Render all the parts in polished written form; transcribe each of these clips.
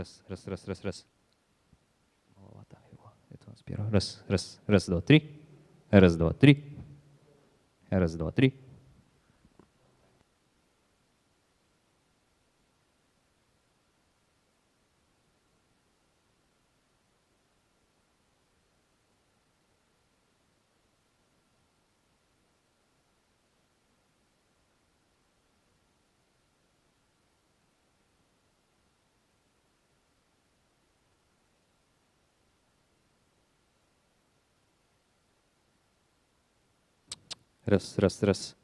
Раз. Молотаю его. Это у нас первый. Раз, два, три. Раз, два, три. Раз, два, три. Раз.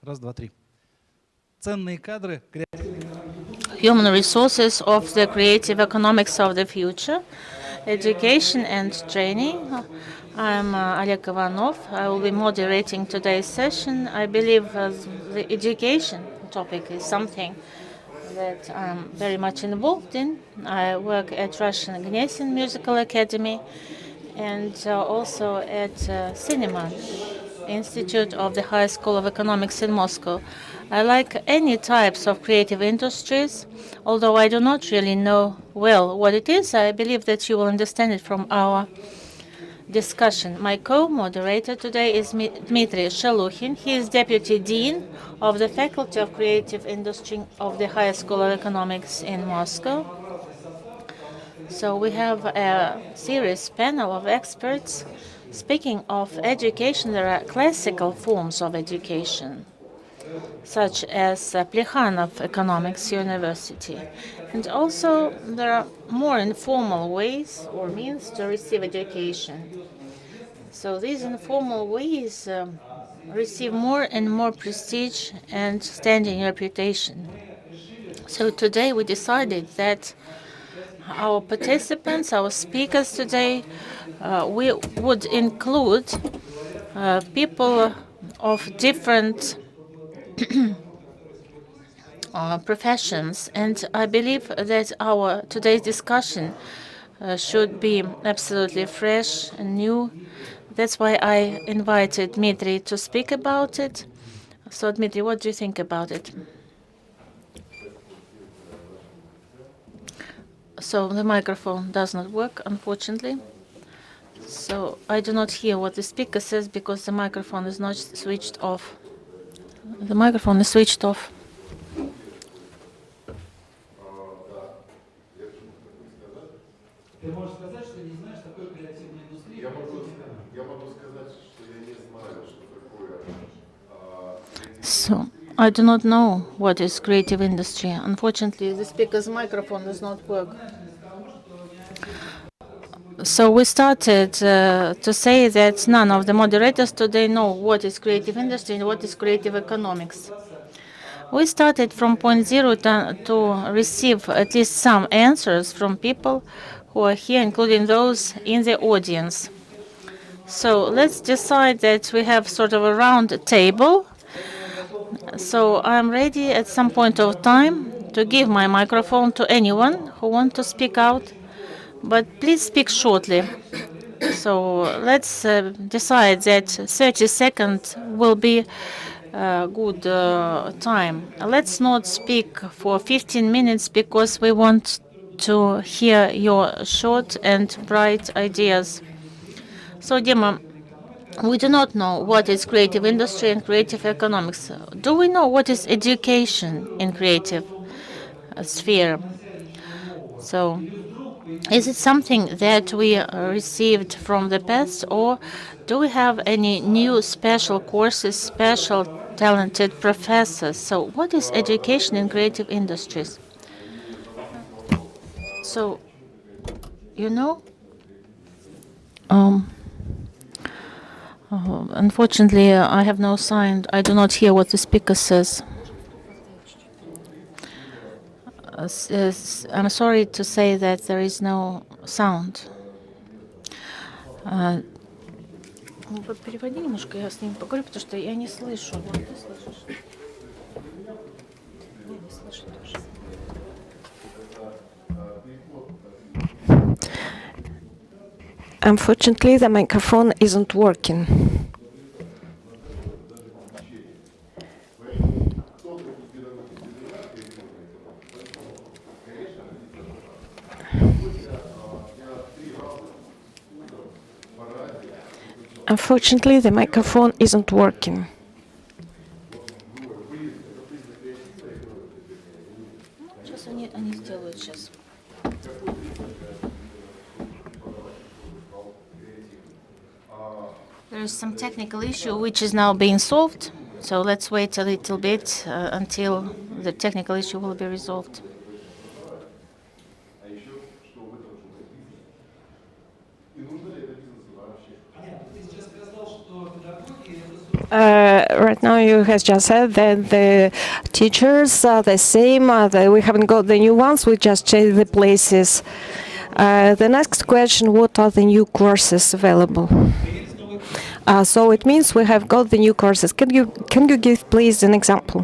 Раз, два, три. Ценные кадры. Human resources of the creative economics of the future, education and training. I'm Oleg Ivanov. I will be moderating today's session. I believe the education topic is something that I'm very much involved in. I work at Russian Gnesin Musical Academy and also at Cinema Institute of the High School of Economics in Moscow. I like any types of creative industries, although I do not really know well what it is. I believe that you will understand it from our discussion. My co-moderator today is Dmitry Shaluhin. He is Deputy Dean of the Faculty of Creative Industry of the High School of Economics in Moscow. So we have a serious panel of experts. Speaking of education, there are classical forms of education, such as Plekhanov Economics University. And also there are more informal ways or means to receive education. So these informal ways receive more and more prestige and standing reputation. So today we decided that our participants, our speakers today, we would include people of different professions, and I believe that our today's discussion should be absolutely fresh and new. That's why I invited Dmitry to speak about it. So, Dmitry, what do you think about it? So the microphone does not work, unfortunately. So I do not hear what the speaker says because the microphone is not switched off. The microphone is switched off. So I do not know what is creative industry. Unfortunately, the speaker's microphone does not work. So we started to say that none of the moderators today know what is creative industry and what is creative economics. We started from point zero to receive at least some answers from people who are here, including those in the audience. So let's decide that we have sort of a round table. So I'm ready at some point of time to give my microphone to anyone who wants to speak out, but please speak shortly. So let's decide that 30 seconds will be a good time. Let's not speak for 15 minutes because we want to hear your short and bright ideas. So, Dima, we do not know what is creative industry and creative economics. Do we know what is education in creative sphere? So, is it something that we received from the past, or do we have any new special courses, special talented professors? So, what is education in creative industries? So, you know, unfortunately, I have no sign. I do not hear what the speaker says. I'm sorry to say that there is no sound. Переводи немножко, я с ним поговорю, потому что я не слышу. Ты слышишь? Не слышу тоже. Unfortunately, the microphone isn't working. Unfortunately, the microphone isn't working. Сейчас они сделают сейчас. There is some technical issue which is now being solved. So let's wait a little bit until the technical issue will be resolved. Right now, you has just said that the teachers are the same. We haven't got the new ones. We just change the places. The next question: what are the new courses available? So it means we have got the new courses. Can you give, please, an example?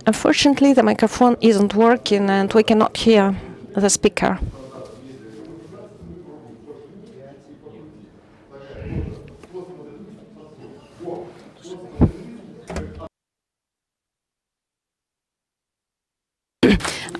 Unfortunately, the microphone isn't working and we cannot hear the speaker.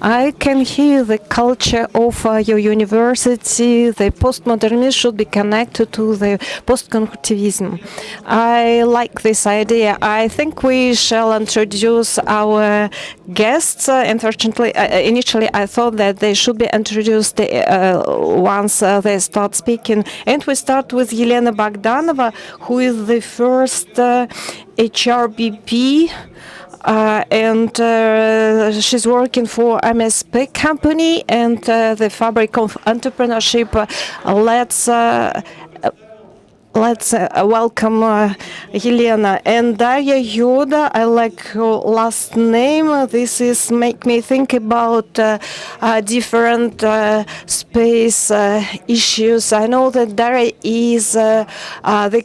I can hear the culture of your university. The postmodernism should be connected to the post-constructivism. I like this idea. I think we shall introduce our guests. Unfortunately, initially I thought that they should be introduced once they start speaking. And we start with Yelena Bogdanova, who is the first HRBP. And she's working for MSP company and the Fabric of Entrepreneurship. Let's welcome Yelena. And Daria Yoda, I like her last name. This is make me think about different space issues. I know that Daria is the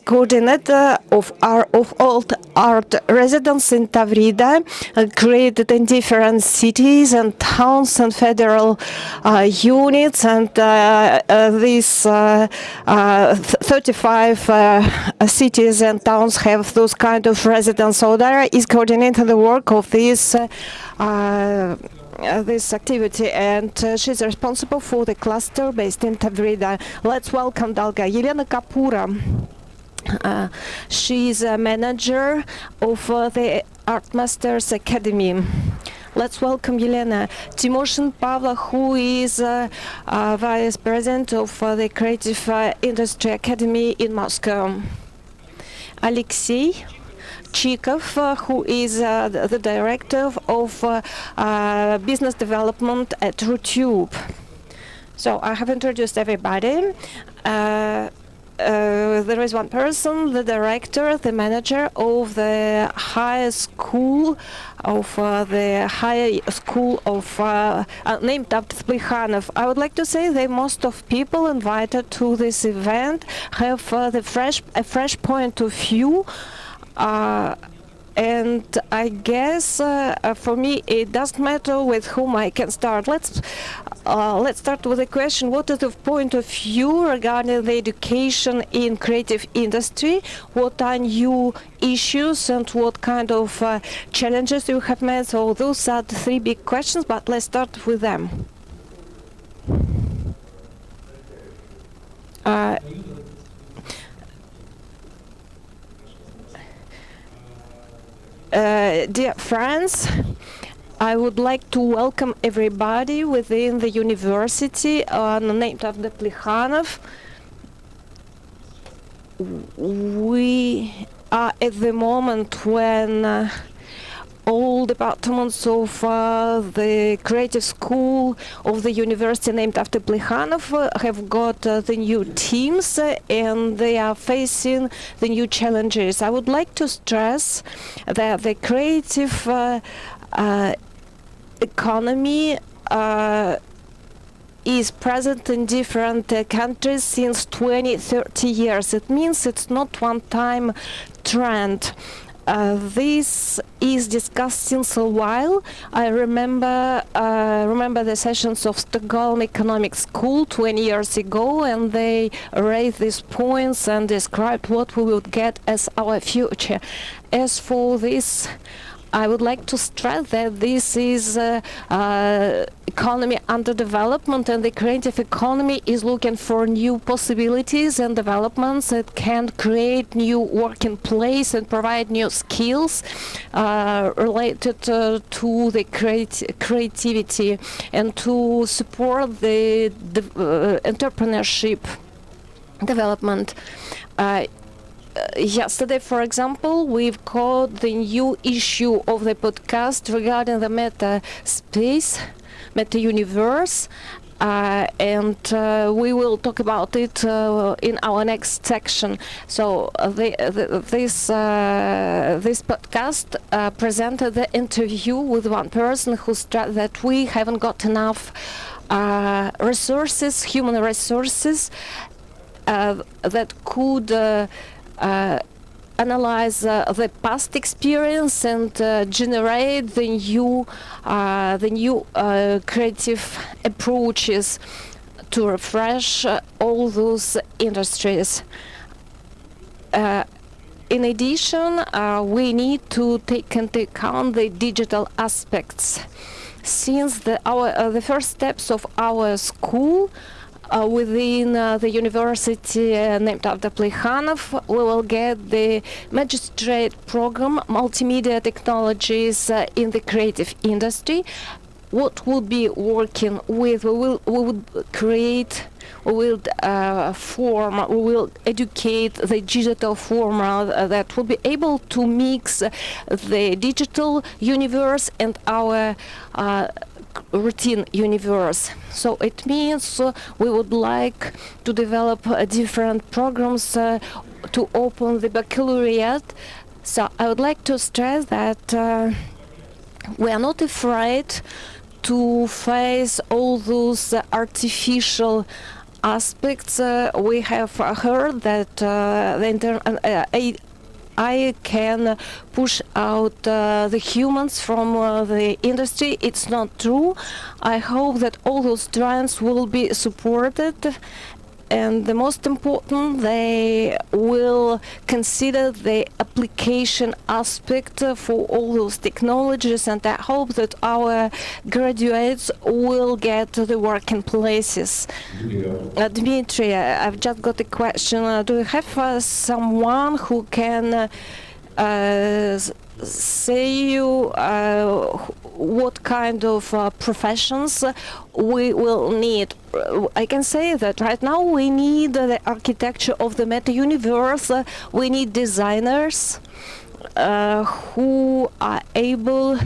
coordinator of Alt Art Residence in Tavrida, created in different cities and towns and federal units. And these 35 cities and towns have those kind of residents. So Daria is coordinating the work of this activity, and she's responsible for the cluster based in Tavrida. Let's welcome Dalga. Yelena Kapura. She's a manager of the Art Masters Academy. Let's welcome Yelena. Timoshin Pavla, who is Vice President of the Creative Industry Academy in Moscow. Alexei Chikov, who is the Director of Business Development at RuTube. So I have introduced everybody. There is one person, the director, the manager of the high school of named after Plekhanov. I would like to say that most of people invited to this event have a fresh point of view. And I guess for me it doesn't matter with whom I can start. Let's start with a question: what is the point of view regarding the education in creative industry? What are new issues and what kind of challenges you have met? So those are the three big questions, but let's start with them. Dear friends, I would like to welcome everybody within the university named after Plekhanov. We are at the moment when all departments of the creative school of the university named after Plekhanov have got the new teams and they are facing the new challenges. I would like to stress that the creative economy is present in different countries since 20-30 years. It means it's not one-time trend. This is discussed since a while. I remember the sessions of Stockholm Economic School 20 years ago, and they raised these points and described what we would get as our future. As for this, I would like to stress that this is economy under development, and the creative economy is looking for new possibilities and developments that can create new working place and provide new skills related to the creativity and to support the entrepreneurship development. yesterday, for example, we've got the new issue of the podcast regarding the meta space, meta universe, and we will talk about it in our next section. So this podcast presented the interview with one person who stressed that we haven't got enough resources, human resources, that could analyze the past experience and generate the new creative approaches to refresh all those industries. In addition, we need to take into account the digital aspects. Since the first steps of our school within the university named after Plekhanov, we will get the magistrate program, multimedia technologies in the creative industry. What we'll be working with, we will educate the digital form that will be able to mix the digital universe and our routine universe. So it means we would like to develop different programs to open the baccalaureate. So I would like to stress that we are not afraid to face all those artificial aspects. We have heard that I can push out the humans from the industry. It's not true. I hope that all those trends will be supported, and the most important, they will consider the application aspect for all those technologies, and I hope that our graduates will get to the working places. Dmitry, I've just got a question. Do you have someone who can say you what kind of professions we will need? I can say that right now we need the architecture of the meta universe. We need designers who are able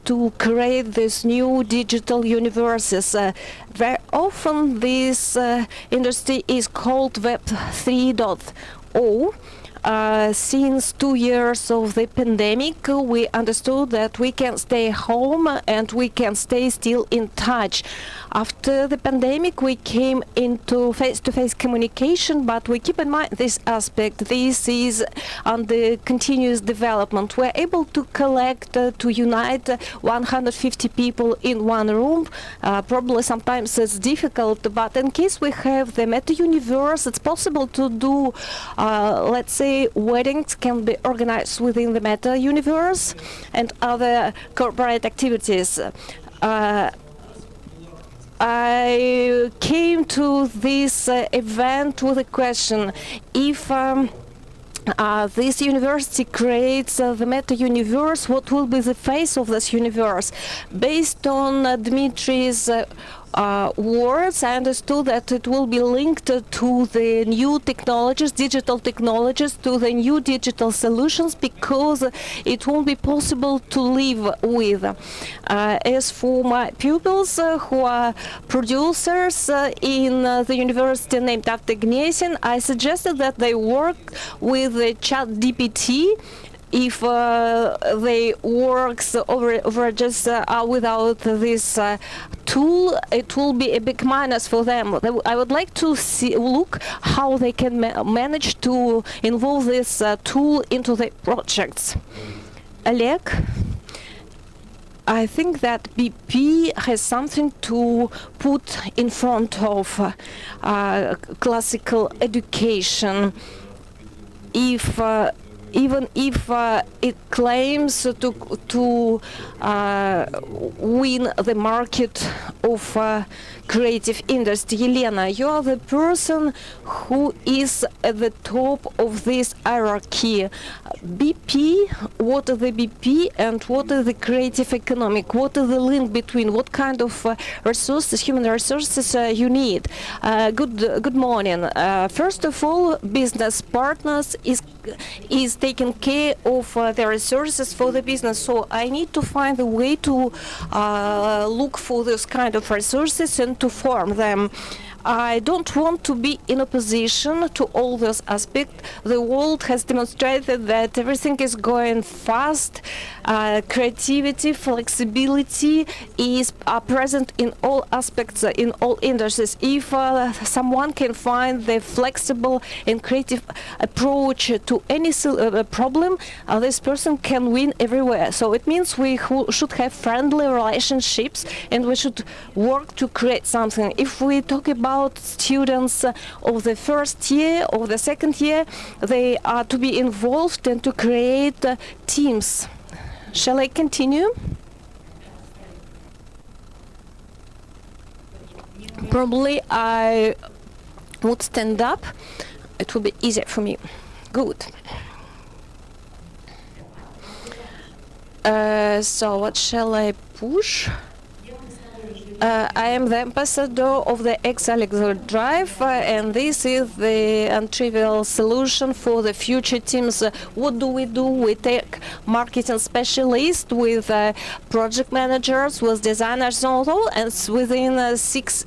to create these new digital universes. Very often this industry is called Web 3.0. Since 2 years of the pandemic, we understood that we can stay home and we can stay still in touch. After the pandemic, we came into face-to-face communication, but we keep in mind this aspect. This is under continuous development. We're able to collect, to unite 150 people in one room. Probably sometimes it's difficult, but in case we have the meta-universe, it's possible to do, let's say, weddings can be organized within the meta-universe and other corporate activities. I came to this event with a question. If this university creates the meta-universe, what will be the face of this universe? Based on Dmitry's words, I understood that it will be linked to the new technologies, digital technologies, to the new digital solutions, because it won't be possible to live with. As for my pupils who are producers in the university named after Gnesin, I suggested that they work with the ChatGPT. If they works over just without this tool, it will be a big minus for them. I would like to look how they can manage to involve this tool into the projects. Oleg, I think that BP has something to put in front of classical education. Even if it claims to win the market of creative industry. Elena, you are the person who is at the top of this hierarchy. BP, what is the BP and what is the creative economic? What is the link between? What kind of resources, human resources you need? Good morning. First of all, business partners is taking care of the resources for the business. So I need to find a way to look for those kind of resources and to form them. I don't want to be in opposition to all those aspects. The world has demonstrated that everything is going fast. Creativity, flexibility are present in all aspects, in all industries. If someone can find the flexible and creative approach to any problem, this person can win everywhere. So it means we should have friendly relationships and we should work to create something. If we talk about students of the first year or the second year, they are to be involved and to create teams. Shall I continue? Probably I would stand up. It will be easier for me. Good. So what shall I push? I am the ambassador of the X-Alexander Drive, and this is the untrivial solution for the future teams. What do? We take marketing specialists with project managers, with designers, and all, and within 6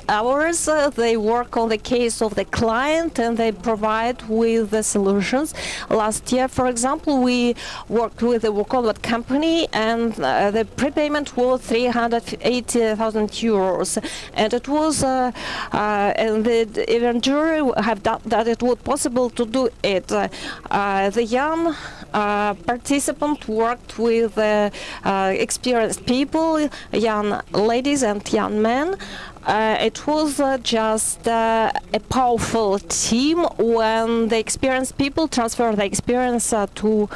hours they work on the case of the client and they provide with the solutions. Last year, for example, we worked with a Workolat company, and the prepayment was 380,000 euros, and it was and the event jury have done that it was possible to do it. The young participant worked with experienced people, young ladies and young men. It was just a powerful team when the experienced people transfer the experience to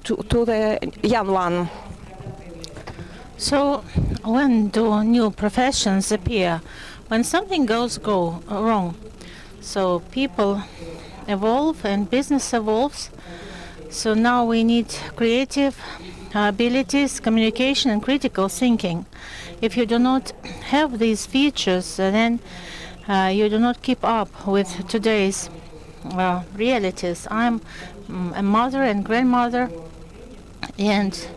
the young one. So, when do new professions appear? When something goes wrong. So people evolve and business evolves. So now we need creative abilities, communication, and critical thinking. If you do not have these features, then you do not keep up with today's realities. I'm a mother and grandmother, and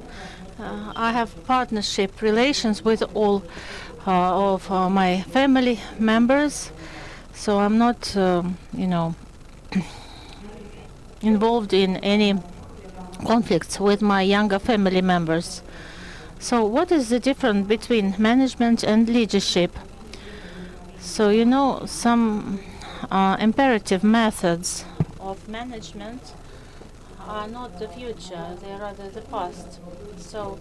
I have partnership relations with all of my family members, so I'm not, involved in any conflicts with my younger family members. So what is the difference between management and leadership? So some imperative methods of management are not the future, they are rather the past. So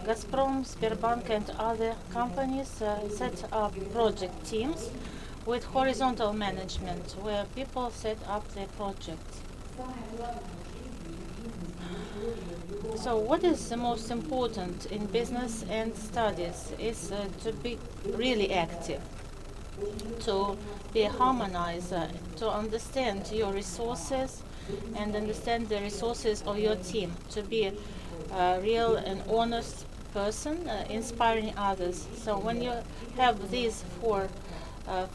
Gazprom, Sberbank and other companies set up project teams with horizontal management where people set up their projects. So what is the most important in business and studies is to be really active, to be a harmonizer, to understand your resources and understand the resources of your team, to be a real and honest person, inspiring others. So when you have these four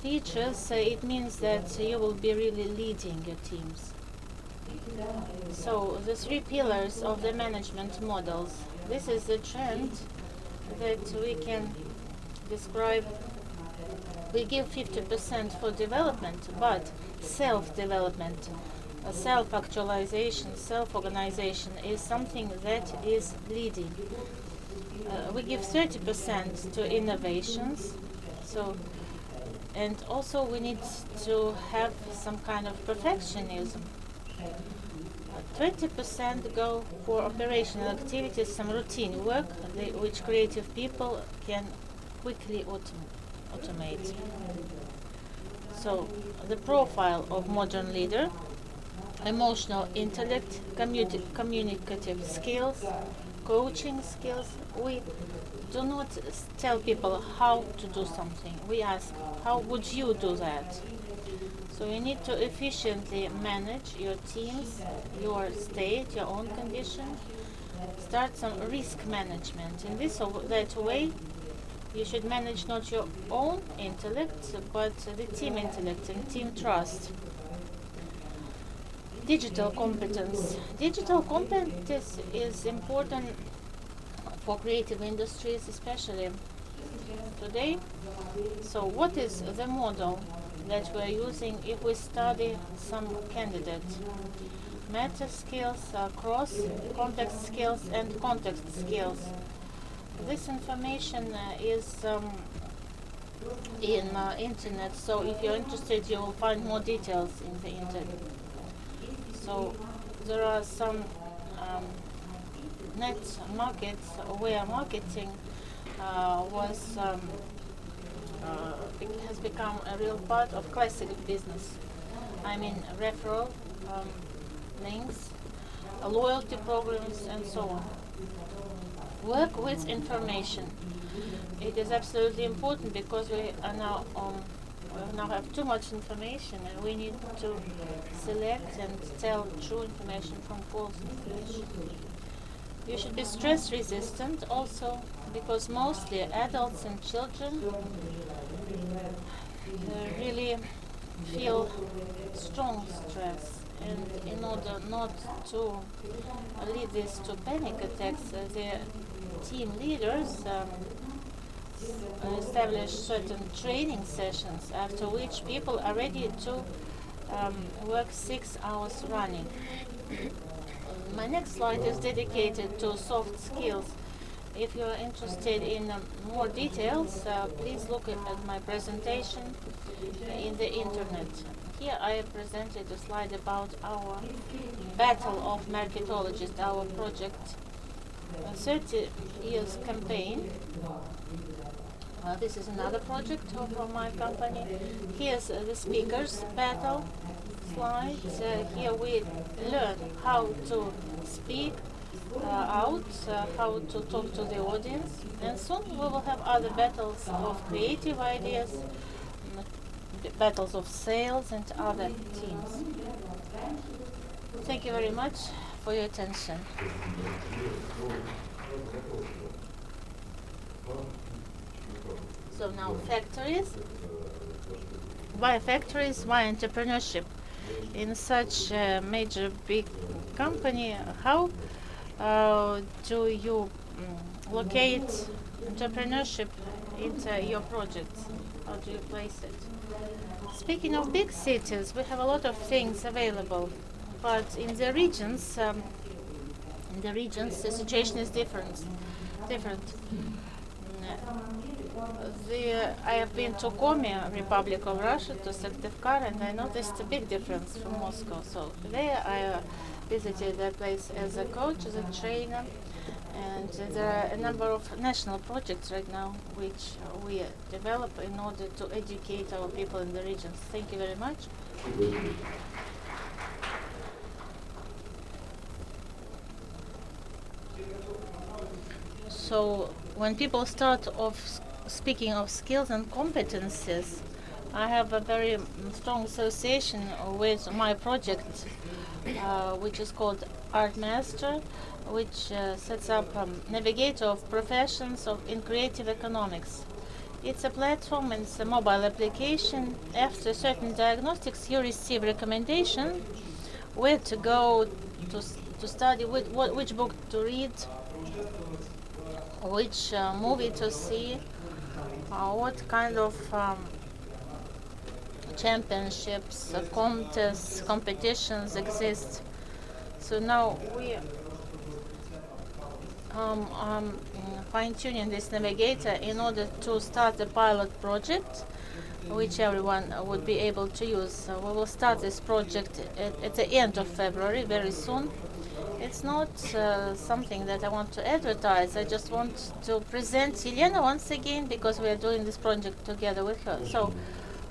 features, it means that you will be really leading your teams. So the three pillars of the management models. This is the trend that we can describe. We give 50% for development, but self-development, self-actualization, self-organization is something that is leading. We give 30% to innovations. So, and also we need to have some kind of perfectionism. 20% go for operational activities, some routine work, which creative people can quickly automate. So the profile of modern leader: emotional intellect, communicative skills, coaching skills. We do not tell people how to do something. We ask, how would you do that? So you need to efficiently manage your teams, your state, your own condition. Start some risk management. In that way, you should manage not your own intellect, but the team intellect and team trust. Digital competence. Digital competence is important for creative industries, especially today. So what is the model that we're using if we study some candidate? Meta skills, cross context skills, and context skills. This information is in internet, so if you're interested, you will find more details in the internet. So there are some net markets where marketing has become a real part of classic business. I mean referral, links, loyalty programs, and so on. Work with information. It is absolutely important because we now have too much information, and we need to select and tell true information from false information. You should be stress resistant also, because mostly adults and children really feel strong stress. And in order not to lead this to panic attacks, the team leaders establish certain training sessions after which people are ready to work 6 hours running. My next slide is dedicated to soft skills. If you are interested in more details, please look at my presentation in the internet. Here I have presented a slide about our Battle of Marketologists, our project, 30 years campaign. This is another project of my company. Here's the speakers battle slide. Here we learn how to speak out, how to talk to the audience, and soon we will have other battles of creative ideas, battles of sales, and other teams. Thank you very much for your attention. So now factories. Why factories? Why entrepreneurship? In such a major big company, how do you locate entrepreneurship into your projects? How do you place it? Speaking of big cities, we have a lot of things available, but in the regions, the situation is different. I have been to Komi, Republic of Russia, to Syktyvkar, and I noticed a big difference from Moscow. So there I visited that place as a coach, as a trainer, and there are a number of national projects right now which we develop in order to educate our people in the regions. Thank you very much. So when people start off speaking of skills and competencies, I have a very strong association with my project, which is called Art Master, which sets up Navigator of Professions in Creative Economics. It's a platform and it's a mobile application. After certain diagnostics, you receive recommendation where to go to study, which book to read, which movie to see, what kind of championships, contests, competitions exist. So now we fine-tuning this navigator in order to start a pilot project which everyone would be able to use. So we will start this project at the end of February, very soon. It's not something that I want to advertise. I just want to present Elena once again because we are doing this project together with her. So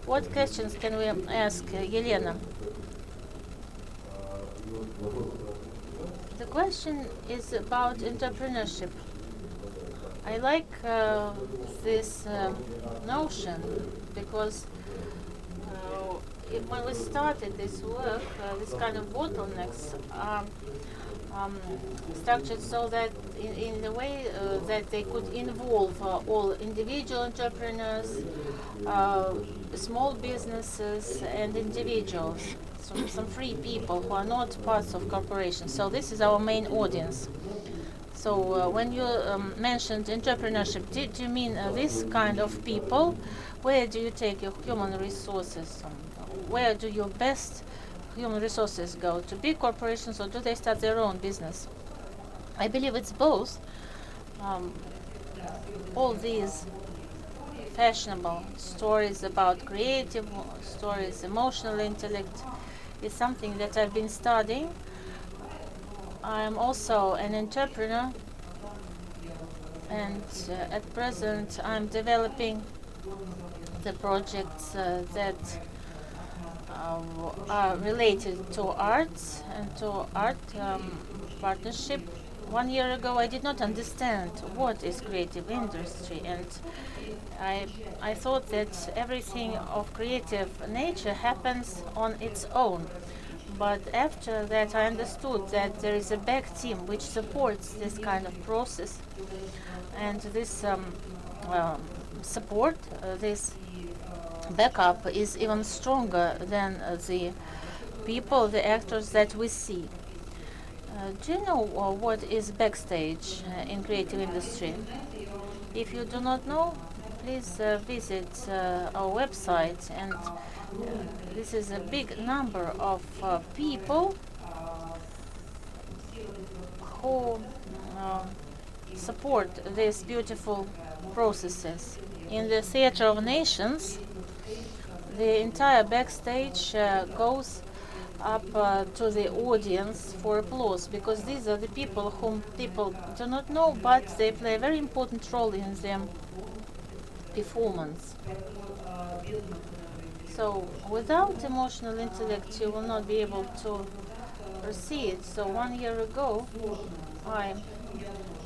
what questions can we ask Elena? The question is about entrepreneurship. I like this notion because when we started this work, this kind of bottlenecks are structured so that in the way that they could involve all individual entrepreneurs, small businesses and individuals, some free people who are not parts of corporations. So this is our main audience. So when you mentioned entrepreneurship, did you mean this kind of people? Where do you take your human resources? Where do your best human resources go? To big corporations, or do they start their own business? I believe it's both. All these fashionable stories about creative stories, emotional intellect, is something that I've been studying. I'm also an entrepreneur, and at present I'm developing the projects that are related to arts and to art partnership. 1 year ago I did not understand what is creative industry, and I thought that everything of creative nature happens on its own. But after that I understood that there is a back team which supports this kind of process, and this support, this backup is even stronger than the people, the actors that we see. Do you know what is backstage in creative industry? If you do not know, please visit our website, and this is a big number of people who support these beautiful processes. In the Theatre of Nations, the entire backstage goes up to the audience for applause, because these are the people whom people do not know, but they play a very important role in the performance. So without emotional intellect you will not be able to proceed. So 1 year ago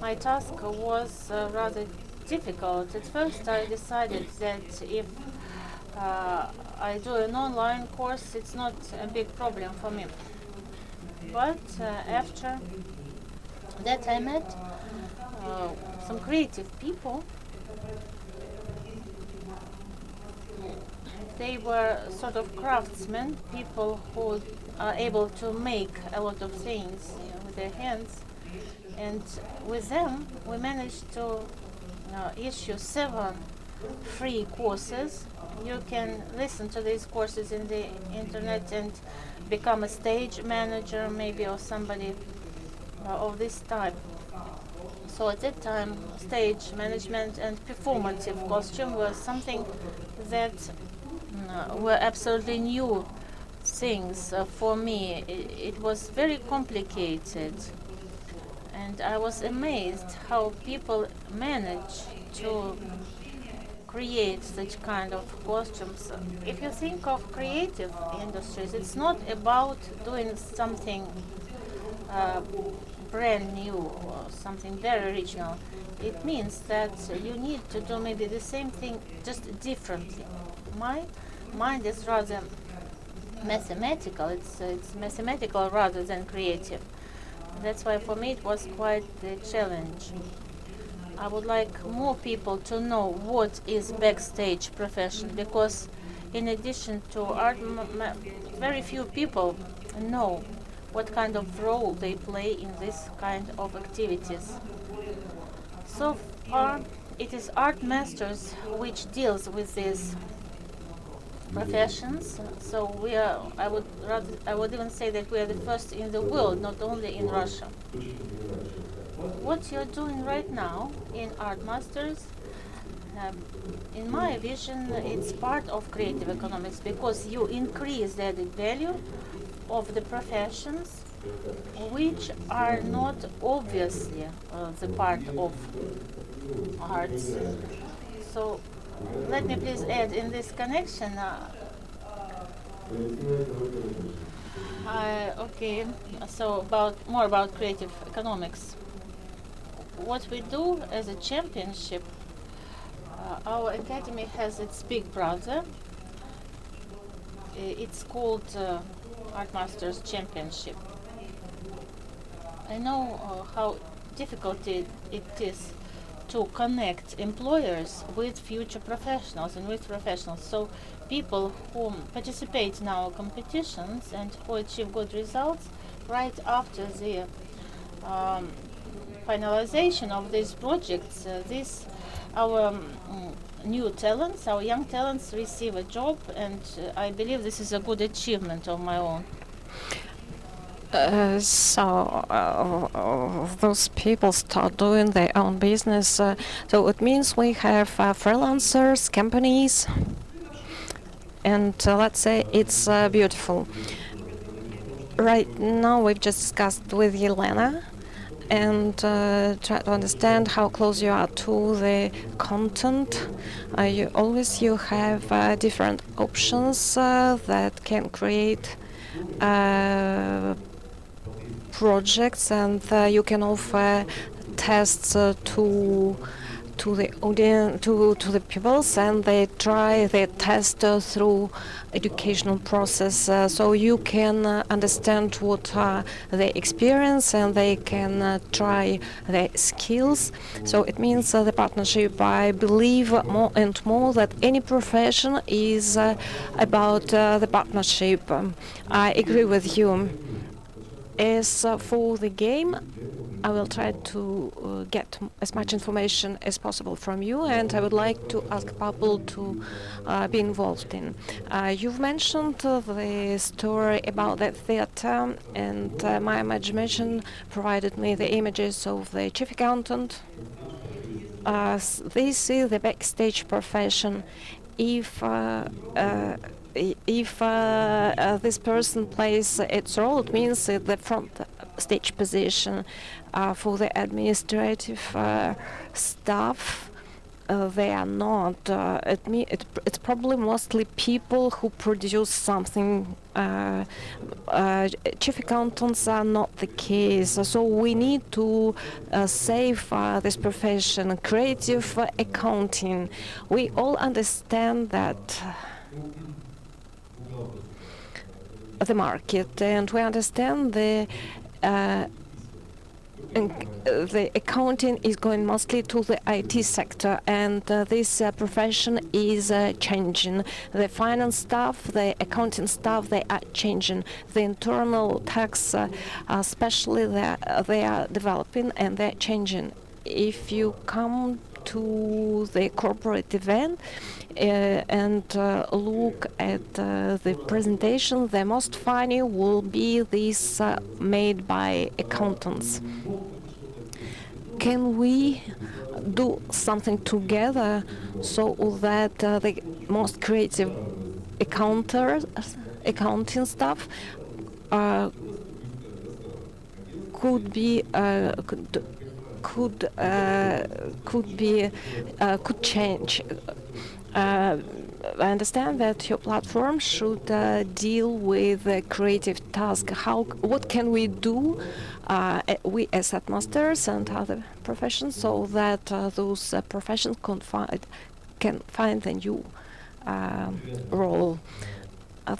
my task was rather difficult. At first I decided that if I do an online course, it's not a big problem for me. But after that I met some creative people. They were sort of craftsmen, people who are able to make a lot of things with their hands. And with them we managed to issue 7 free courses. You can listen to these courses in the internet and become a stage manager maybe, or somebody of this type. So at that time stage management and performative costume was something that were absolutely new things for me. It was very complicated, and I was amazed how people manage to create such kind of costumes. If you think of creative industries, it's not about doing something brand new or something very original. It means that you need to do maybe the same thing just differently. My mind is rather mathematical. It's mathematical rather than creative. That's why for me it was quite a challenge. I would like more people to know what is backstage profession, because in addition to art, very few people know what kind of role they play in this kind of activities. So far it is Art Masters which deals with these professions. So we are, I would even say that we are the first in the world, not only in Russia. What you're doing right now in Art Masters, in my vision, it's part of creative economics, because you increase the added value of the professions which are not obviously the part of arts. So let me please add in this connection, Okay, so more about creative economics. What we do as a championship, our academy has its big brother. It's called Art Masters Championship. I know how difficult it is to connect employers with future professionals and with professionals. So people who participate in our competitions and who achieve good results right after the finalization of these projects, our new talents, our young talents receive a job, and I believe this is a good achievement of my own. Those people start doing their own business. So it means we have freelancers, companies, and let's say it's beautiful. Right now, we've just discussed with Yelena and try to understand how close you are to the content. You have different options that can create projects, and you can offer tests to the audience, to the pupils, and they test through educational process, so you can understand what they experience, and they can try their skills. So it means the partnership, I believe more and more that any profession is about the partnership. I agree with you. As for the game, I will try to get as much information as possible from you, and I would like to ask Pablo to be involved in. You've mentioned the story about the theater, and my imagination provided me the images of the chief accountant. This is the backstage profession. If this person plays its role, it means the front stage position. For the administrative staff, they are not. It's probably mostly people who produce something. Chief accountants are not the case. So we need to save this profession, creative accounting. We all understand that the market, and we understand the accounting is going mostly to the IT sector, and this profession is changing. The finance staff, the accounting staff, they are changing. The internal tax, especially, they are developing and they're changing. If you come to the corporate event and look at the presentation, the most funny will be this made by accountants. Can we do something together so that the most creative accounting staff could change? I understand that your platform should deal with creative tasks. What can we do, we as headmasters and other professions, so that those professions can find a new role?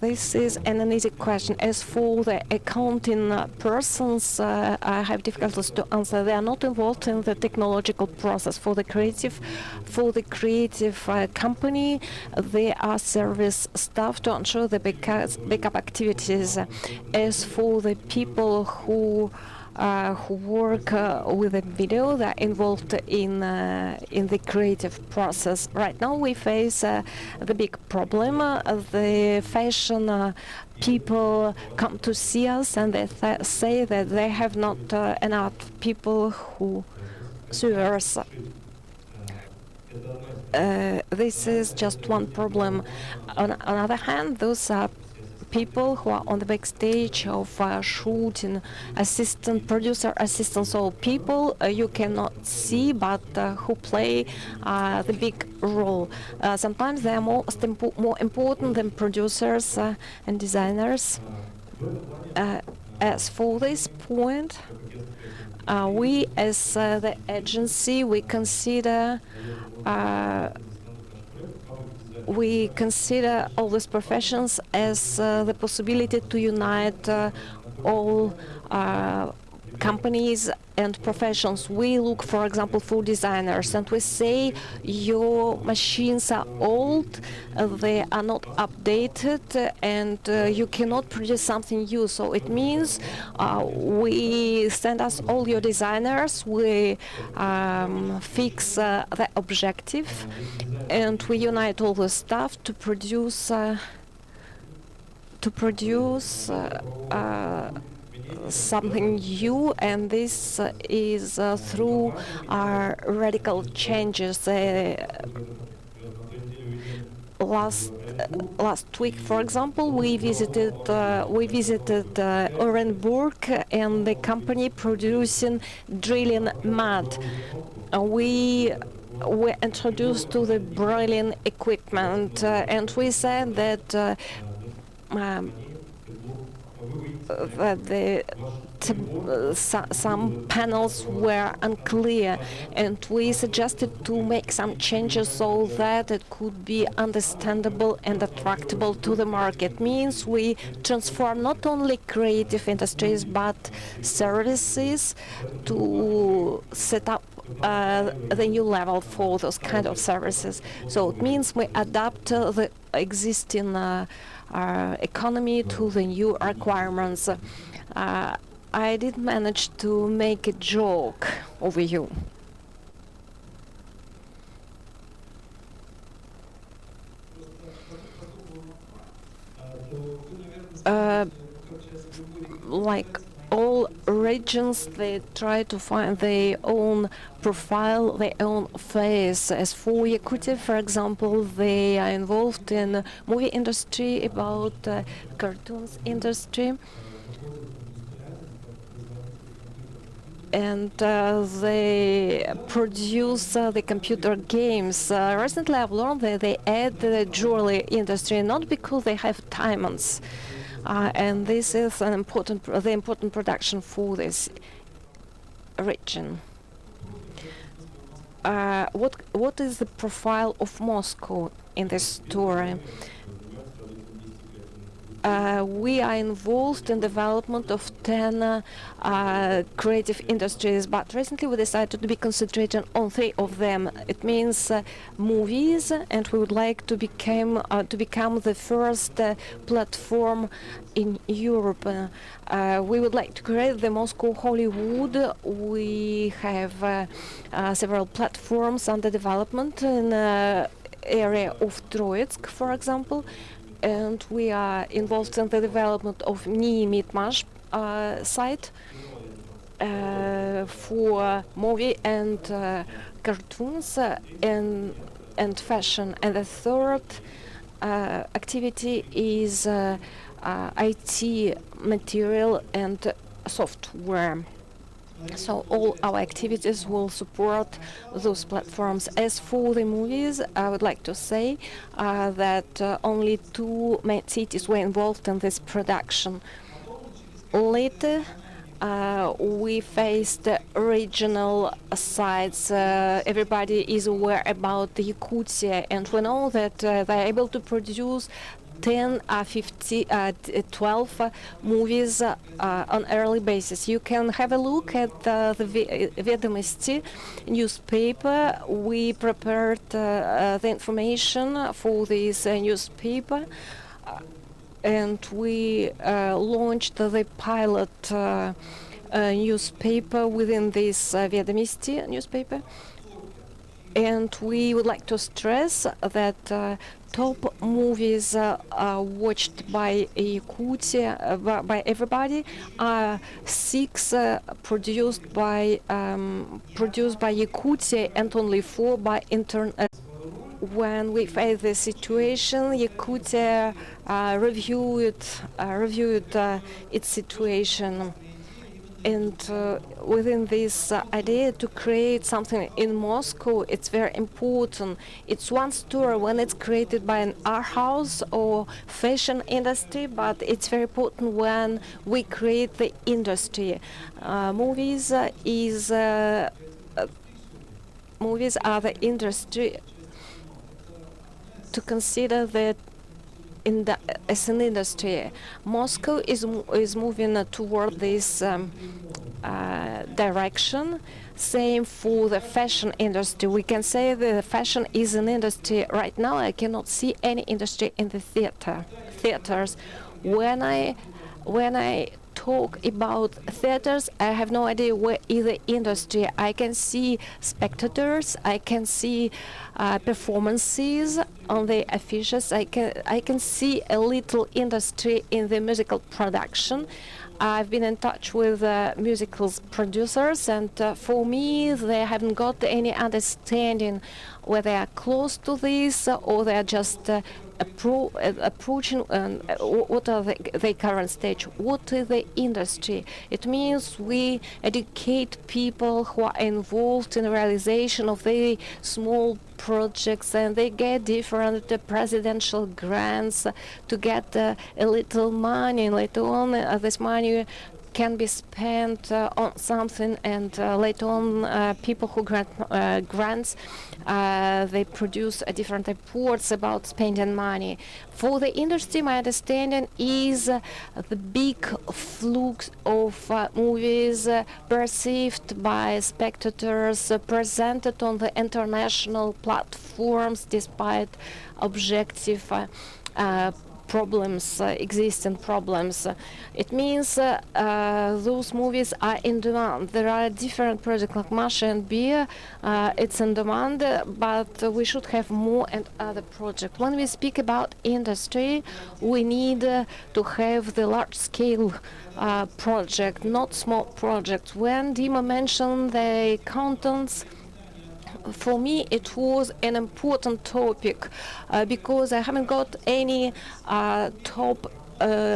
This is an easy question. As for the accounting persons, I have difficulties to answer. They are not involved in the technological process. For the creative company, they are service staff to ensure the backup activities. As for the people who work with the video, that are involved in the creative process. Right now we face the big problem. The fashion people come to see us, and they say that they have not enough people who sue us. This is just one problem. On the other hand, those are people who are on the backstage of shooting, producer assistant, so people you cannot see, but who play the big role. Sometimes they are more important than producers and designers. As for this point, we as the agency, we consider all these professions as the possibility to unite all companies and professions. We look, for example, for designers, and we say your machines are old, they are not updated, and you cannot produce something new. So it means we send us all your designers, we fix the objective, and we unite all the staff to produce something new, and this is through our radical changes. Last week, for example, we visited Orenburg and the company producing drilling mud. We were introduced to the drilling equipment, and we said that some panels were unclear, and we suggested to make some changes so that it could be understandable and attractable to the market. Means we transform not only creative industries but services to set up the new level for those kind of services. So it means we adapt the existing economy to the new requirements. I did manage to make a joke over you. Like all regions, they try to find their own profile, their own face. As for Yakutia, for example, they are involved in movie industry, about cartoons industry, and they produce the computer games. Recently, I've learned that they add the jewelry industry, not because they have diamonds, and this is the important production for this region. What is the profile of Moscow in this story? We are involved in development of 10 creative industries, but recently we decided to be concentrating on 3 of them. It means movies, and we would like to become the first platform in Europe. We would like to create the Moscow Hollywood. We have several platforms under development in the area of Troitsk, for example. And we are involved in the development of Nimitmash site for movie and cartoons and fashion. And the third activity is IT material and software. So all our activities will support those platforms. As for the movies, I would like to say that only 2 main cities were involved in this production. Later, we faced regional sites. Everybody is aware about the Yakutia, and we know that they are able to produce 12 movies on early basis. You can have a look at the Vedomosti newspaper. We prepared the information for this newspaper, and we launched the pilot newspaper within this Vedomosti newspaper. And we would like to stress that top movies watched by Yakutia, by everybody, are 6 produced by Yakutia, and only 4 by internet. When we face the situation, Yakutia reviewed its situation. And within this idea to create something in Moscow, it's very important. It's one story when it's created by an art house or fashion industry, but it's very important when we create the industry. Movies are the industry to consider that as an industry. Moscow is moving toward this direction. Same for the fashion industry. We can say that the fashion is an industry. Right now, I cannot see any industry in the theaters. When I talk about theaters, I have no idea where is the industry. I can see spectators, I can see performances on the affiches. I can see a little industry in the musical production. I've been in touch with musical producers, and for me, they haven't got any understanding whether they are close to this or they are just approaching what are the current stage, what is the industry. It means we educate people who are involved in the realization of the small projects, and they get different presidential grants to get a little money, and later on this money can be spent on something, and later on people who grant grants, they produce different reports about spending money. For the industry, my understanding is the big flux of movies perceived by spectators, presented on the international platforms despite objective problems, existing problems. It means those movies are in demand. There are different projects like Masha and Beer. It's in demand, but we should have more and other projects. When we speak about industry, we need to have the large-scale project, not small projects. When Dima mentioned the accountants, for me it was an important topic because I haven't got any top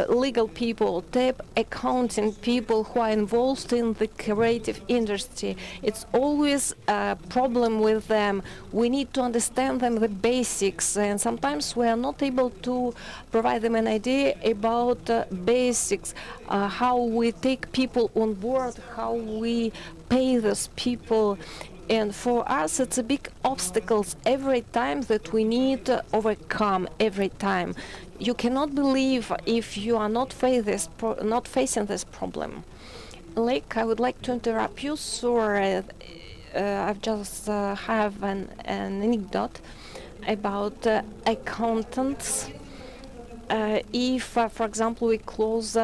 legal people, top accounting people who are involved in the creative industry. It's always a problem with them. We need to understand them the basics, and sometimes we are not able to provide them an idea about basics, how we take people on board, how we pay those people. And for us, it's a big obstacles every time that we need to overcome every time. You cannot believe if you are not facing this problem. Like, I would like to interrupt you. Sorry, I've just have an anecdote about accountants. If, for example, we close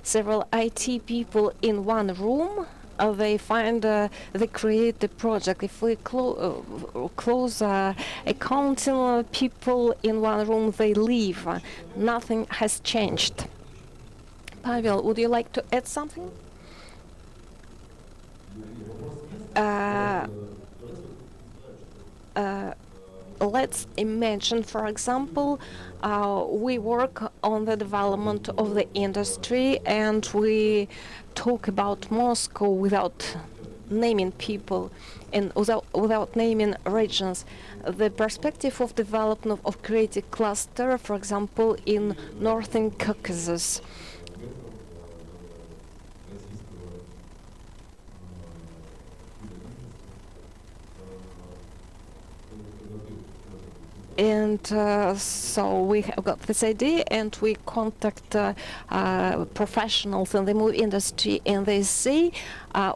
several IT people in one room, they find they create the project. If we close accounting people in one room, they leave. Nothing has changed. Pavel, would you like to add something? Let's imagine, for example, we work on the development of the industry, and we talk about Moscow without naming people and without naming regions. The perspective of development of creative cluster, for example, in Northern Caucasus. And so we have got this idea, and we contact professionals in the movie industry, and they say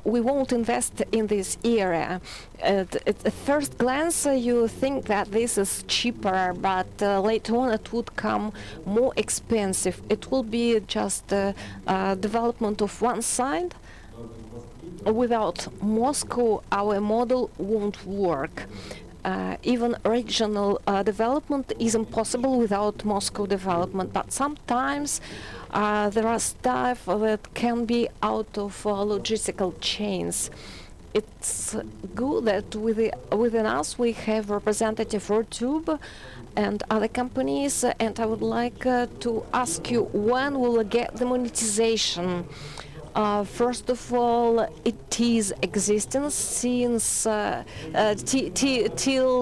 we won't invest in this area. At first glance, you think that this is cheaper, but later on it would come more expensive. It will be just development of one side. Without Moscow, our model won't work. Even regional development is impossible without Moscow development, but sometimes there are stuff that can be out of logistical chains. It's good that within us we have representative RTube and other companies, and I would like to ask you, when will we get the monetization? First of all, it is existence since till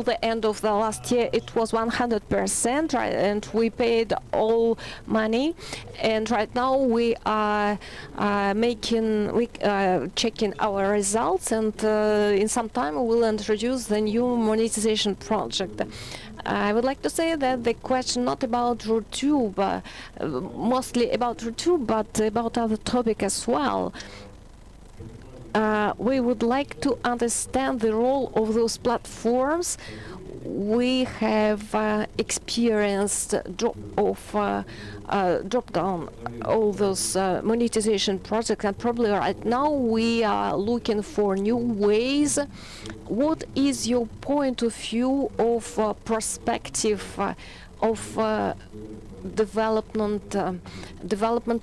the end of the last year. It was 100%, right, and we paid all money. And right now we are checking our results, and in some time we will introduce the new monetization project. I would like to say that the question not about RootTube, mostly about RootTube, but about other topic as well. We would like to understand the role of those platforms. We have experienced drop down all those monetization projects, and probably right now we are looking for new ways. What is your point of view of perspective of development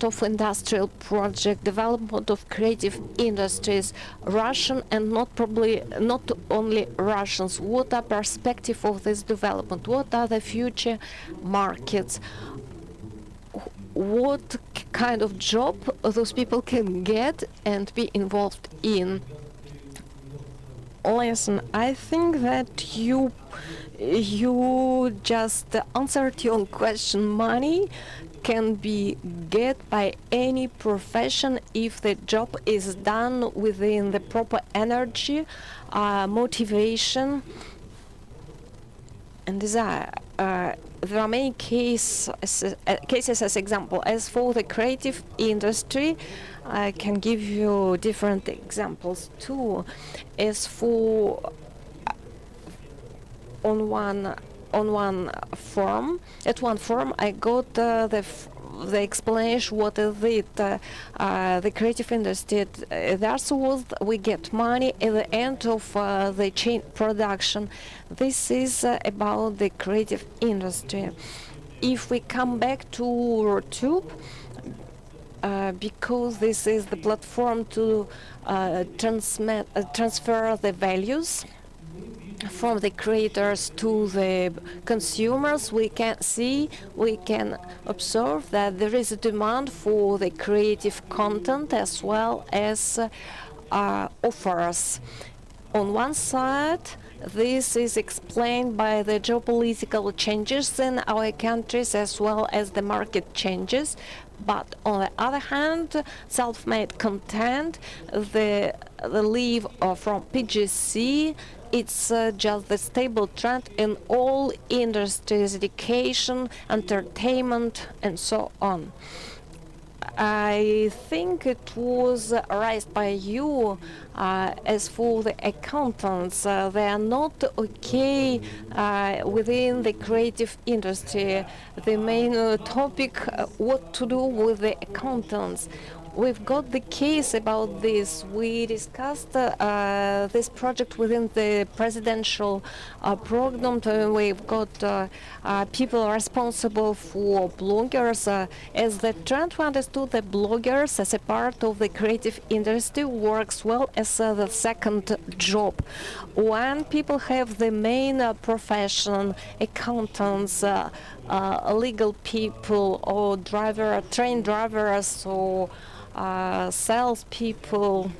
of industrial project, development of creative industries, Russian and not only Russians? What are perspective of this development? What are the future markets? What kind of job those people can get and be involved in? Listen, I think that you just answered your question. Money can be get by any profession if the job is done within the proper energy, motivation, and desire. There are many cases as example. As for the creative industry, I can give you different examples too. As for on one form, at one form, I got the explanation what is it, the creative industry. That's what we get money at the end of the chain production. This is about the creative industry. If we come back to RootTube, because this is the platform to transfer the values from the creators to the consumers, we can observe that there is a demand for the creative content as well as offers. On one side, this is explained by the geopolitical changes in our countries as well as the market changes. But on the other hand, self-made content, the leave from PGC, it's just the stable trend in all industries, education, entertainment, and so on. I think it was raised by you. As for the accountants, they are not okay within the creative industry. The main topic, what to do with the accountants. We've got the case about this. We discussed this project within the presidential program. We've got people responsible for bloggers. As the trend, we understood that bloggers, as a part of the creative industry, works well as the second job. When people have the main profession, accountants, legal people, or train drivers, or sales people,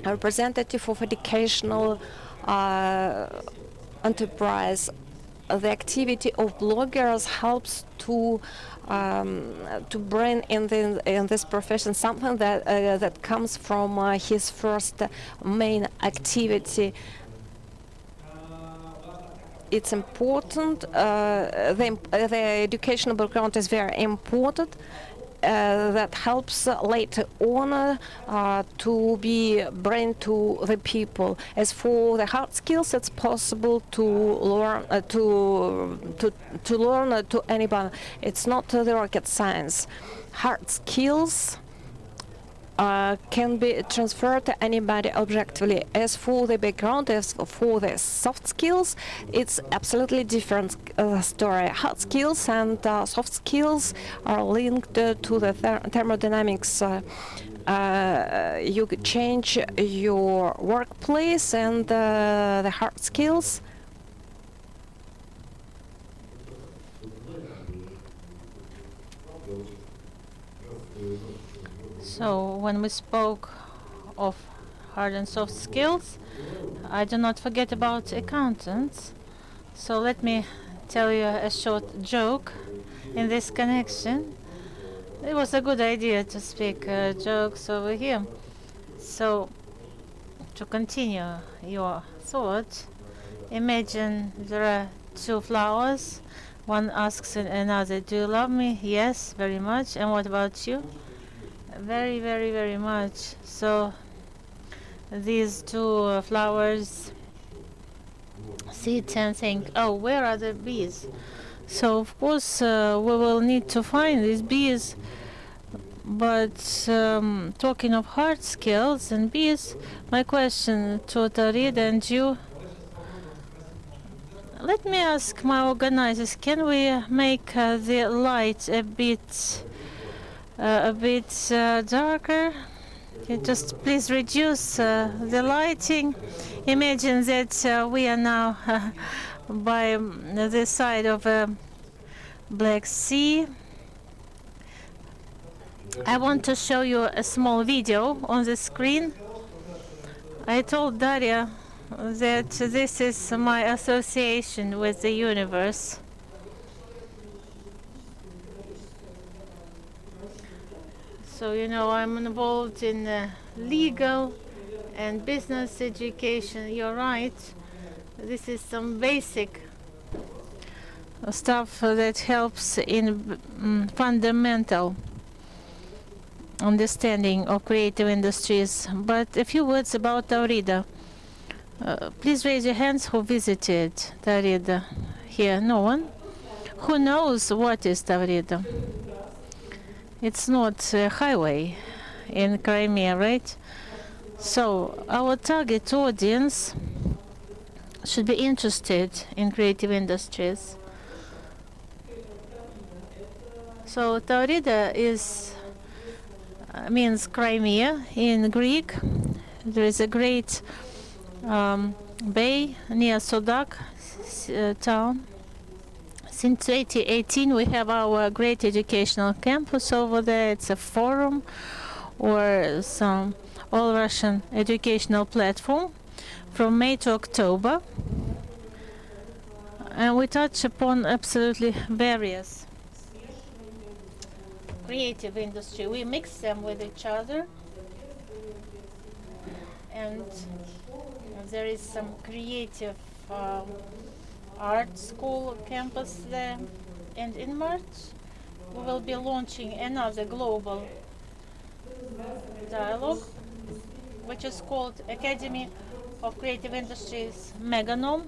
representative of educational enterprise, the activity of bloggers helps to bring in this profession something that comes from his first main activity. It's important. The educational background is very important. That helps later on to be bring to the people. As for the hard skills, it's possible to learn to learn to anyone. It's not the rocket science. Hard skills can be transferred to anybody objectively. As for the background, as for the soft skills, it's absolutely different story. Hard skills and soft skills are linked to the thermodynamics. You could change your workplace and the hard skills. So when we spoke of hard and soft skills, I do not forget about accountants. So let me tell you a short joke in this connection. It was a good idea to speak jokes over here. So to continue your thought, imagine there are two flowers. One asks another, "Do you love me?" "Yes, very much." "And what about you?" "Very, very, very much." So these two flowers sit and think, "Oh, where are the bees?" So of course we will need to find these bees. But talking of hard skills and bees, my question to Taurida and you, let me ask my organizers, can we make the light a bit darker? Just please reduce the lighting. Imagine that we are now by the side of a Black Sea. I want to show you a small video on the screen. I told Daria that this is my association with the universe. So, you know, I'm involved in legal and business education. You're right. This is some basic stuff that helps in fundamental understanding of creative industries. But a few words about Taurida. Please raise your hands who visited Taurida here. No one? Who knows what is Taurida? It's not a highway in Crimea, right? So our target audience should be interested in creative industries. So Taurida means Crimea in Greek. There is a great bay near Sodak town. Since 2018 we have our great educational campus over there. It's a forum or some all-Russian educational platform from May to October. And we touch upon absolutely various creative industry. We mix them with each other, and there is some creative art school campus there. And in March we will be launching another global dialogue, which is called Academy of Creative Industries Meganom.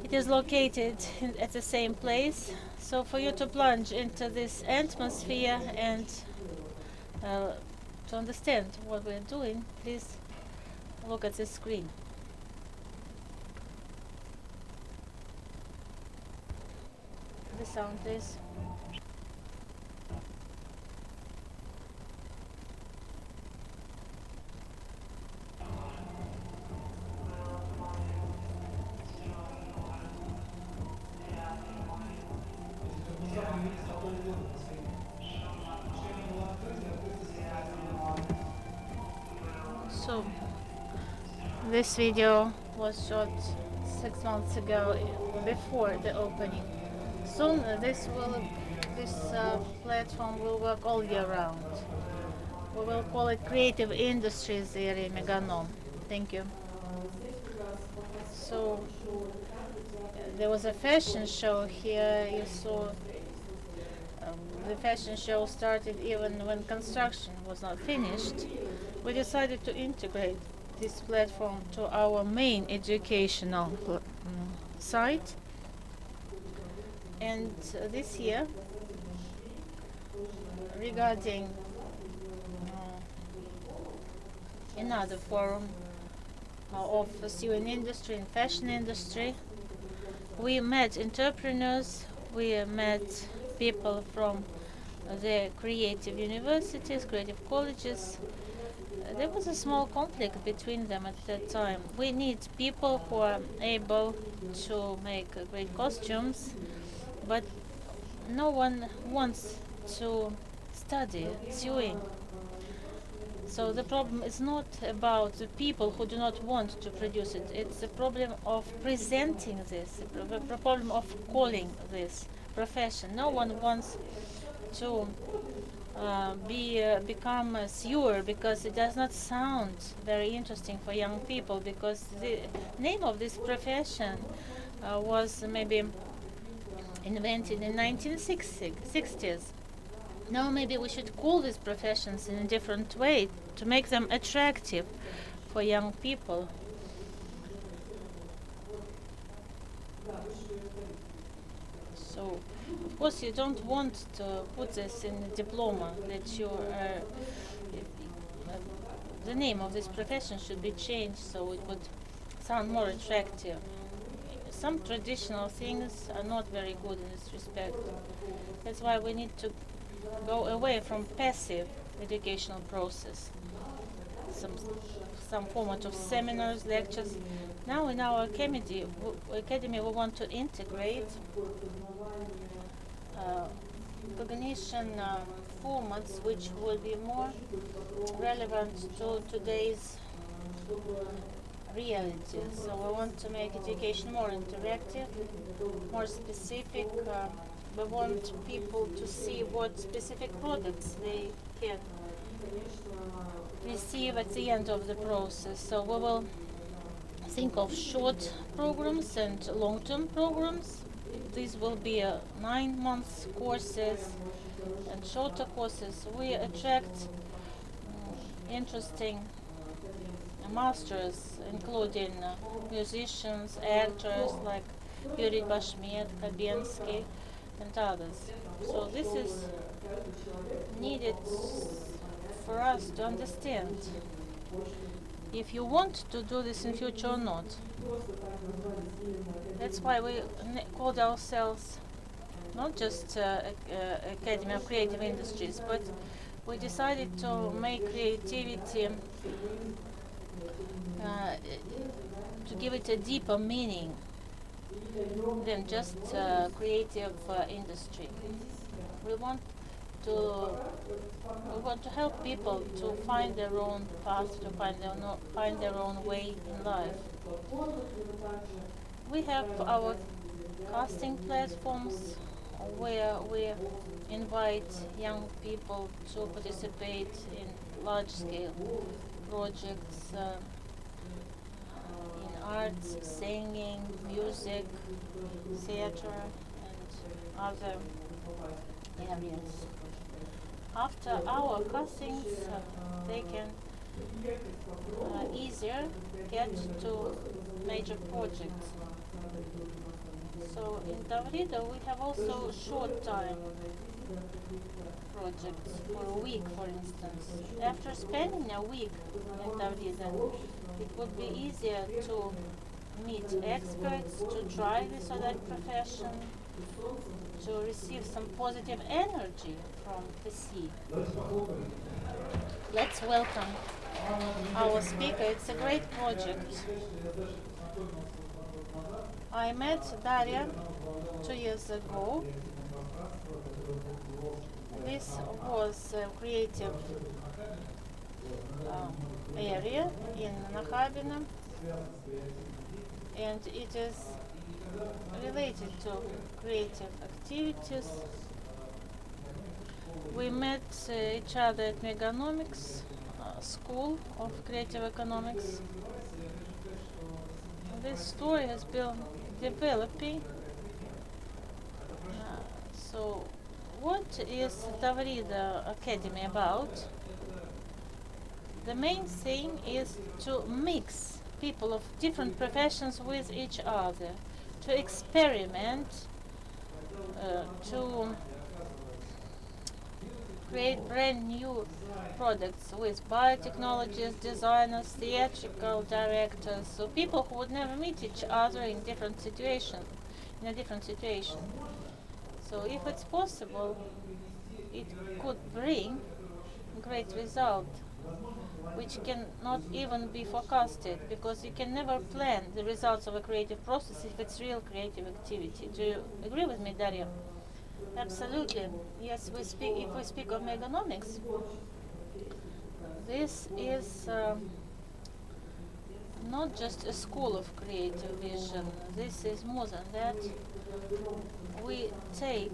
It is located at the same place. So for you to plunge into this atmosphere and to understand what we're doing, please look at the screen. The sound, please. So this video was shot 6 months ago, before the opening. Soon this platform will work all year round. We will call it Creative Industries Area Meganom. Thank you. So there was a fashion show here. You saw the fashion show started even when construction was not finished. We decided to integrate this platform to our main educational site. And this year, regarding another forum of pursuing industry and fashion industry, we met entrepreneurs, we met people from the creative universities, creative colleges. There was a small conflict between them at that time. We need people who are able to make great costumes, but no one wants to study sewing. So the problem is not about the people who do not want to produce it. It's a problem of presenting this, a problem of calling this profession. No one wants to become a sewer because it does not sound very interesting for young people, because the name of this profession was maybe invented in 1960s. Now maybe we should call these professions in a different way to make them attractive for young people. So, of course, you don't want to put this in a diploma that you are. The name of this profession should be changed so it would sound more attractive. Some traditional things are not very good in this respect. That's why we need to go away from passive educational process. Some format of seminars, lectures. Now in our academy we want to integrate cognition formats which will be more relevant to today's reality. So we want to make education more interactive, more specific. We want people to see what specific products they can receive at the end of the process. So we will think of short programs and long-term programs. These will be 9-month courses and shorter courses. We attract interesting masters, including musicians, actors like Yuri Bashmet, Kabensky, and others. So this is needed for us to understand if you want to do this in future or not. That's why we called ourselves not just Academy of Creative Industries, but we decided to make creativity, to give it a deeper meaning than just creative industry. We want to help people to find their own path, to find their own way in life. We have our casting platforms where we invite young people to participate in large-scale projects in arts, singing, music, theater, and other areas. After our castings, they can easier get to major projects. So in Tavrida we have also short time projects for a week, for instance. After spending a week in Tavrida, it would be easier to meet experts, to try this or that profession, to receive some positive energy from the sea. Let's welcome our speaker. It's a great project. I met Daria 2 years ago. This was a creative area in Nakhabino, and it is related to creative activities. We met each other at Meganomics School of Creative Economics. This story has been developing. So, what is Tavrida Academy about? The main thing is to mix people of different professions with each other, to experiment, to create brand new products with biotechnologists, designers, theatrical directors, so people who would never meet each other in a different situation. So if it's possible, it could bring a great result, which cannot even be forecasted, because you can never plan the results of a creative process if it's real creative activity. Do you agree with me, Daria? Absolutely. Yes, we speak. If we speak of Meganomics, this is not just a school of creative vision. This is more than that. We take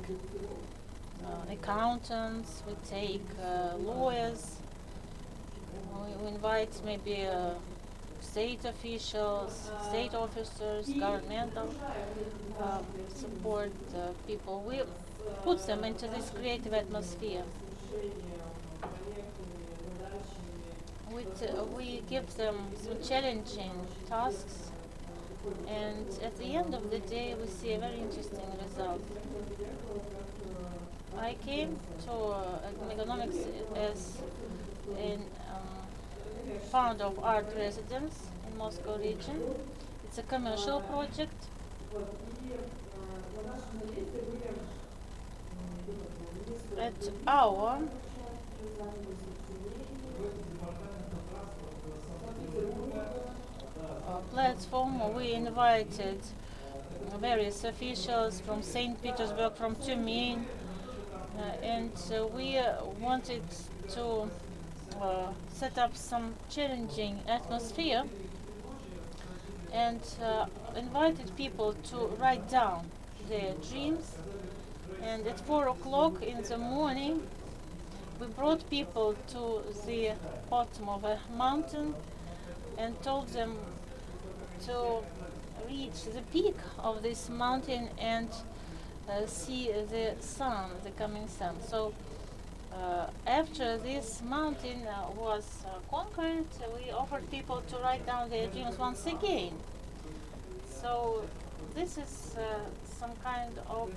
accountants, we take lawyers, we invite maybe state officials, state officers, governmental support people. We put them into this creative atmosphere. We give them some challenging tasks, and at the end of the day we see a very interesting result. I came to Meganomics as a founder of art residence in Moscow region. It's a commercial project. At our platform, we invited various officials from St. Petersburg, from Tyumen, and we wanted to set up some challenging atmosphere and invited people to write down their dreams. And at 4 o'clock in the morning, we brought people to the bottom of a mountain and told them to reach the peak of this mountain and see the sun, the coming sun. So after this mountain was conquered, we offered people to write down their dreams once again. So this is some kind of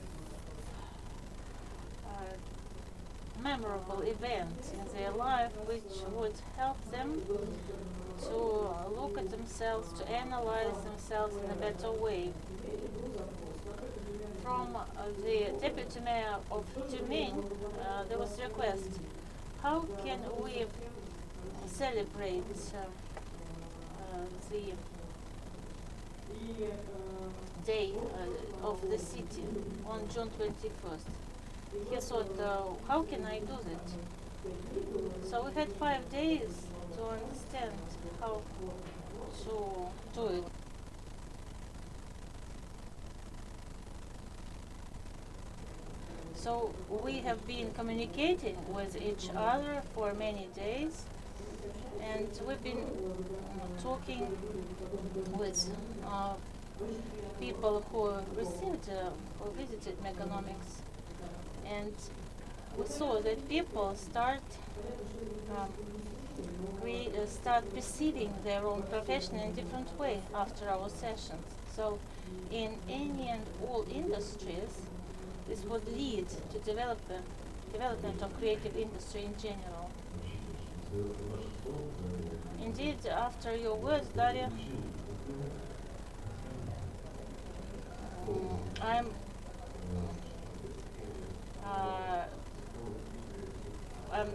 memorable event in their life which would help them to look at themselves, to analyze themselves in a better way. From the deputy mayor of Tyumen, there was a request: how can we celebrate the day of the city on June 21st? He thought, how can I do that? So we had 5 days to understand how to do it. So we have been communicating with each other for many days, and we've been talking with people who who visited Meganomics, and we saw that people start perceiving their own profession in a different way after our sessions. So in any and all industries, this would lead to development of creative industry in general. Indeed, after your words, Daria,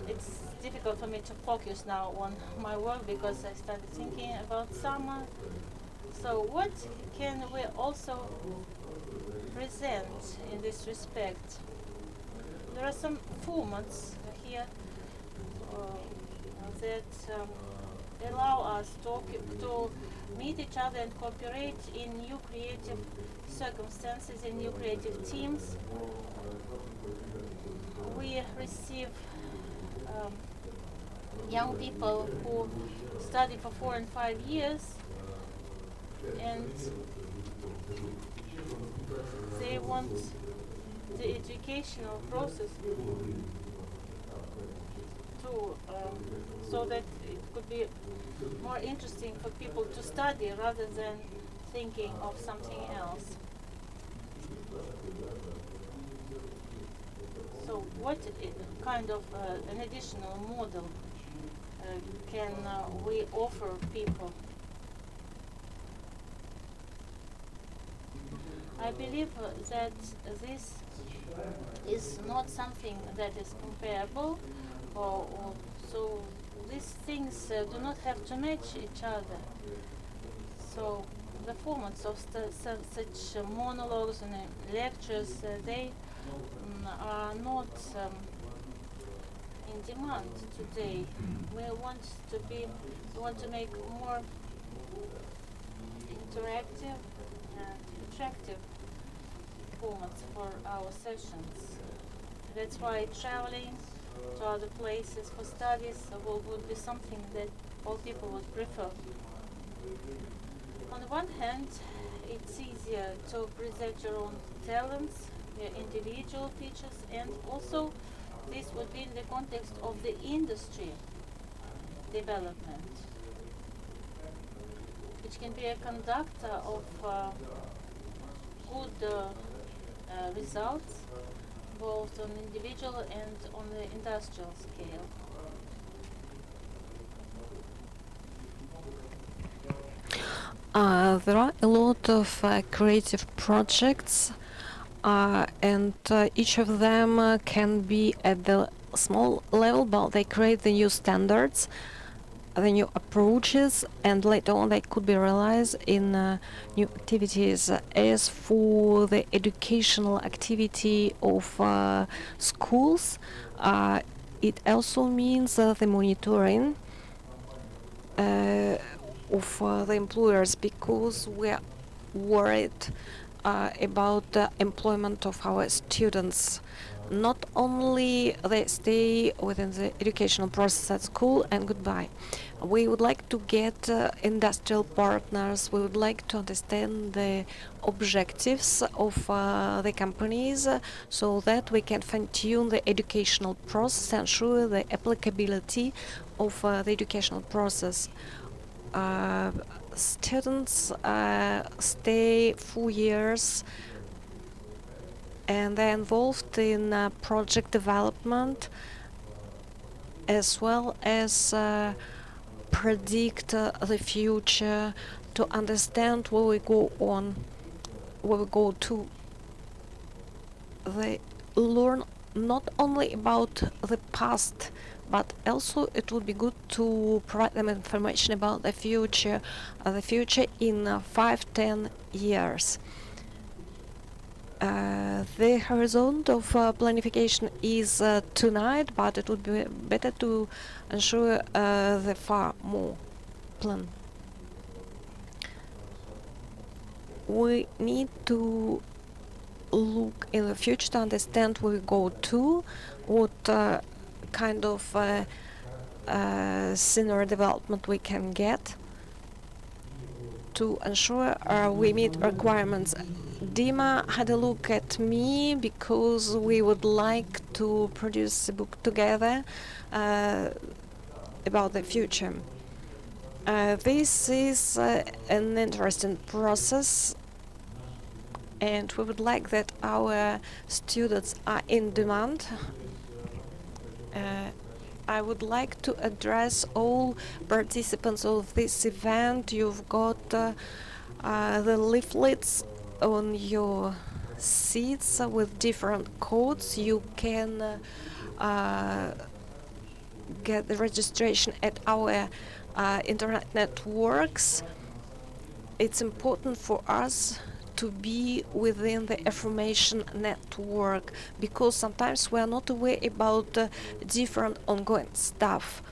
it's difficult for me to focus now on my work because I started thinking about summer. So what can we also present in this respect? There are some formats here that allow us to meet each other and cooperate in new creative circumstances, in new creative teams. We receive young people who study for 4 and 5 years, and they want the educational process to so that it could be more interesting for people to study rather than thinking of something else. So what kind of an additional model can we offer people? I believe that this is not something that is comparable, so these things do not have to match each other. So the formats of such monologues and lectures, they are not in demand today. We want to make more interactive and attractive formats for our sessions. That's why traveling to other places for studies would be something that all people would prefer. On the one hand, it's easier to present your own talents, your individual features, and also this would be in the context of the industry development, which can be a conductor of good results, both on individual and on the industrial scale. There are a lot of creative projects, and each of them can be at the small level, but they create the new standards, the new approaches, and later on they could be realized in new activities. As for the educational activity of schools, it also means the monitoring of the employers, because we are worried about the employment of our students. Not only they stay within the educational process at school and goodbye. We would like to get industrial partners. We would like to understand the objectives of the companies, so that we can fine-tune the educational process and ensure the applicability of the educational process. Students stay 4 years and they're involved in project development, as well as predict the future, to understand where we go on, where we go to. They learn not only about the past, but also it would be good to provide them information about the future in 5-10 years. The horizon of planification is tonight, but it would be better to ensure the far more plan. We need to look in the future to understand where we go to, what kind of scenery development we can get to ensure we meet requirements. Dima had a look at me because we would like to produce a book together about the future. This is an interesting process, and we would like that our students are in demand. I would like to address all participants of this event. You've got the leaflets on your seats with different codes. You can get the registration at our internet networks. It's important for us to be within the information network, because sometimes we are not aware about different ongoing stuff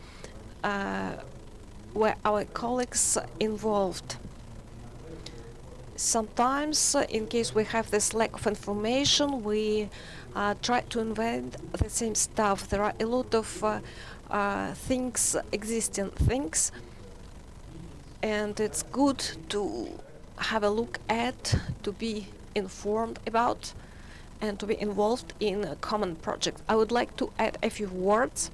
where our colleagues involved. Sometimes, in case we have this lack of information, we try to invent the same stuff. There are a lot of things, existing things, and it's good to have a look at, to be informed about, and to be involved in a common project. I would like to add a few words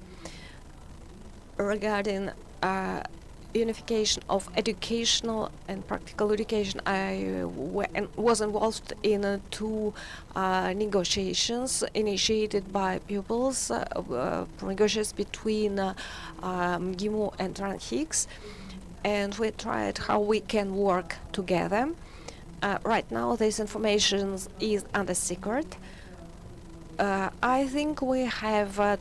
regarding unification of educational and practical education. I was involved in 2 negotiations initiated by pupils, negotiations between MGIMO and RANHIX, and we tried how we can work together. Right now this information is under secret. I think we have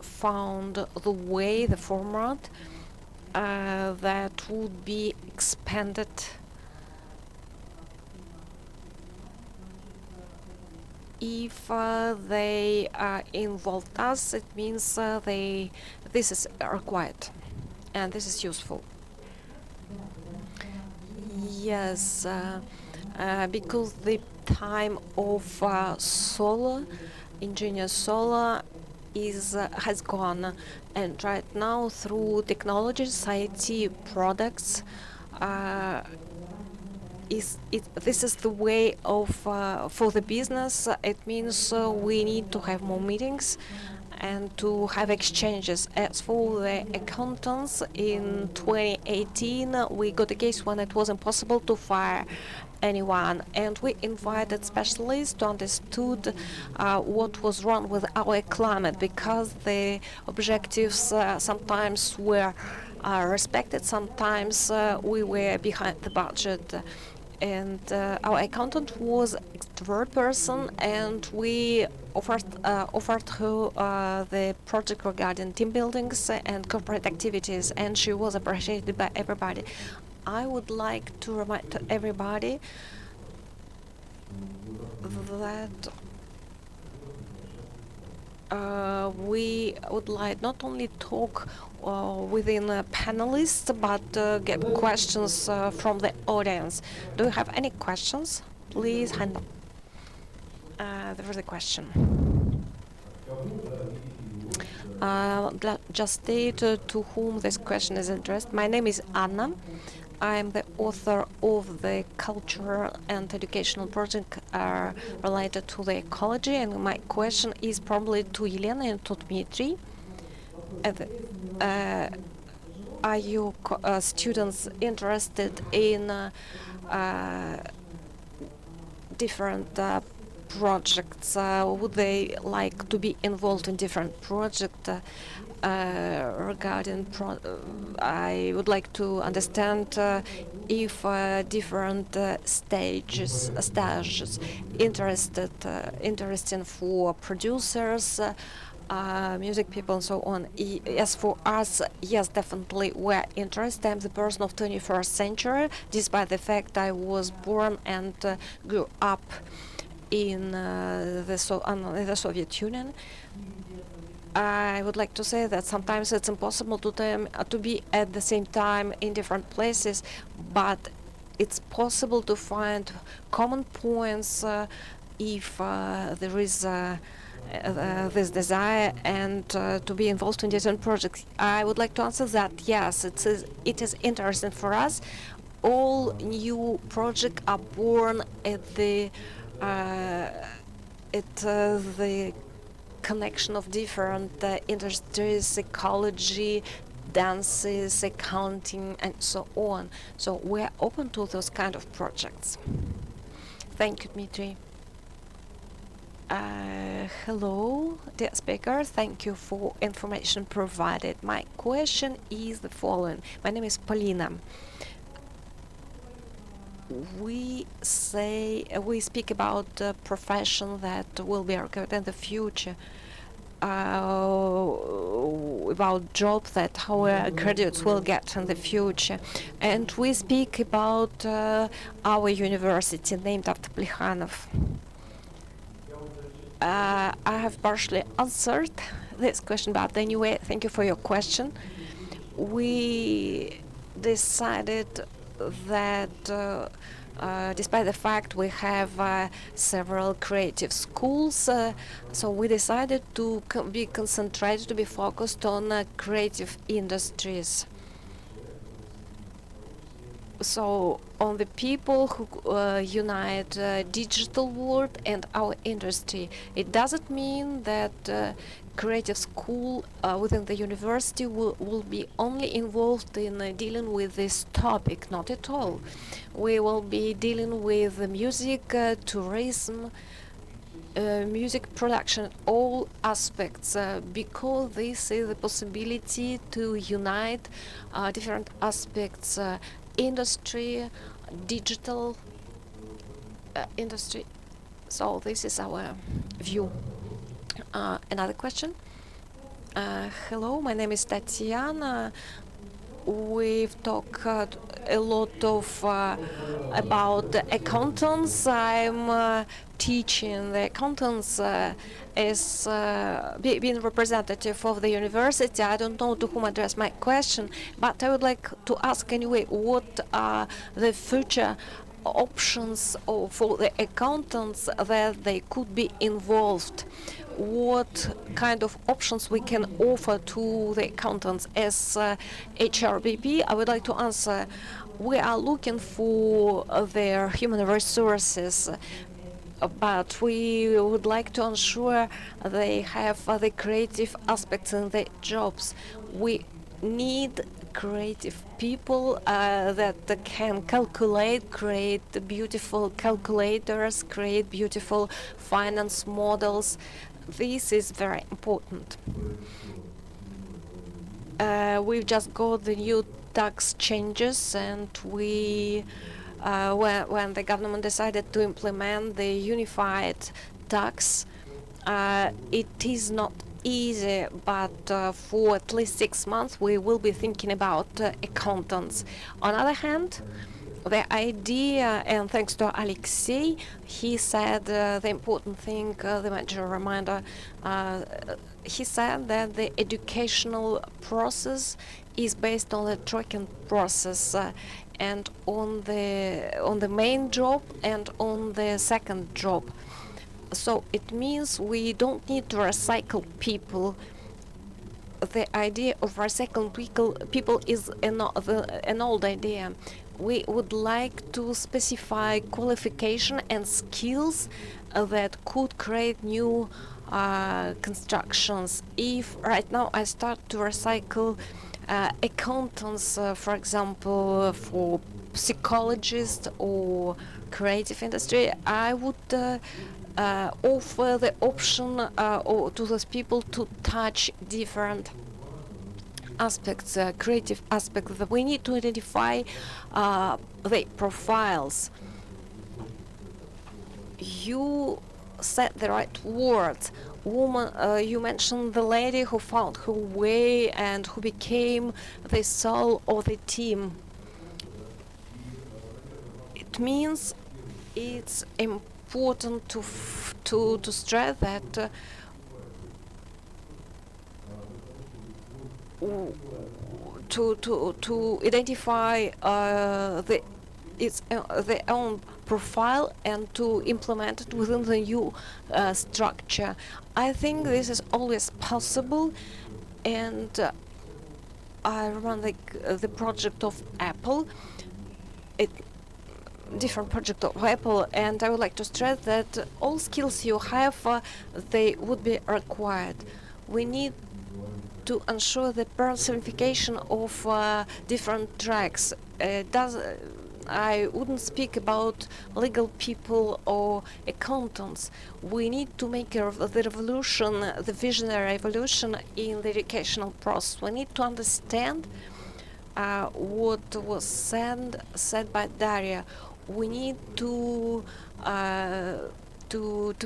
found the way, the format that would be expanded if they involve us, it means this is required and this is useful. Yes, because the time of solar, ingenious solar, has gone, and right now through technologies, IT products, this is the way of for the business. It means we need to have more meetings and to have exchanges. As for the accountants, in 2018 we got a case when it was impossible to fire anyone, and we invited specialists to understood what was wrong with our climate, because the objectives sometimes were respected, sometimes we were behind the budget. And our accountant was extrovert person, and we offered her the project regarding team buildings and corporate activities, and she was appreciated by everybody. I would like to remind to everybody that we would like not only talk within panelists, but get questions from the audience. Do you have any questions? Please hand up. There is a question. Just state to whom this question is addressed. My name is Anna. I am the author of the cultural and educational project related to the ecology, and my question is probably to Elena and to Dmitry. Are you students interested in different projects? Would they like to be involved in different projects? Regarding I would like to understand if different stages interesting for producers, music people, and so on. As for us, yes, definitely we're interested. I'm the person of 21st century, despite the fact I was born and grew up in the Soviet Union. I would like to say that sometimes it's impossible to be at the same time in different places, but it's possible to find common points if there is this desire and to be involved in different projects. I would like to answer that yes, it is interesting for us. All new projects are born at the connection of different industries, ecology, dances, accounting, and so on. So we're open to those kind of projects. Thank you, Dmitry. Hello, dear speaker. Thank you for information provided. My question is the following. My name is Polina. We speak about a profession that will be required in the future, about jobs that our graduates will get in the future, and we speak about our university named after Plekhanov. I have partially answered this question, but anyway, thank you for your question. We decided that despite the fact we have several creative schools, so we decided to be concentrated, to be focused on creative industries. So on the people who unite digital world and our industry. It doesn't mean that creative school within the university will be only involved in dealing with this topic. Not at all. We will be dealing with music, tourism, music production, all aspects, because this is the possibility to unite different aspects, industry, digital industry. So this is our view. Another question. Hello, my name is Tatiana. We've talked a lot of about the accountants. I'm teaching the accountants as being representative of the university. I don't know to whom address my question, but I would like to ask anyway, what are the future options for the accountants that they could be involved? What kind of options we can offer to the accountants as HRBP? I would like to answer. We are looking for their human resources, but we would like to ensure they have the creative aspects in their jobs. We need creative people that can calculate, create beautiful calculators, create beautiful finance models. This is very important. We've just got the new tax changes, and we when the government decided to implement the unified tax, it is not easy, but for at least 6 months we will be thinking about accountants. On the other hand, the idea, and thanks to Alexei, he said the important thing, the major reminder, he said that the educational process is based on the tracking process and on the main job and on the second job. So it means we don't need to recycle people. The idea of recycling people is an old idea. We would like to specify qualification and skills that could create new constructions. If right now I start to recycle accountants, for example, for psychologists or creative industry, I would offer the option to those people to touch different aspects, creative aspects. That we need to identify the profiles. You said the right words. Woman, you mentioned the lady who found her way and who became the soul of the team. It means it's important to stress that to identify their own profile and to implement it within the new structure. I think this is always possible, and I remember the project of Apple, different project of Apple, and I would like to stress that all skills you have, they would be required. We need to ensure the personification of different tracks. I wouldn't speak about legal people or accountants. We need to make the revolution, the visionary revolution in the educational process. We need to understand what was said by Daria. We need to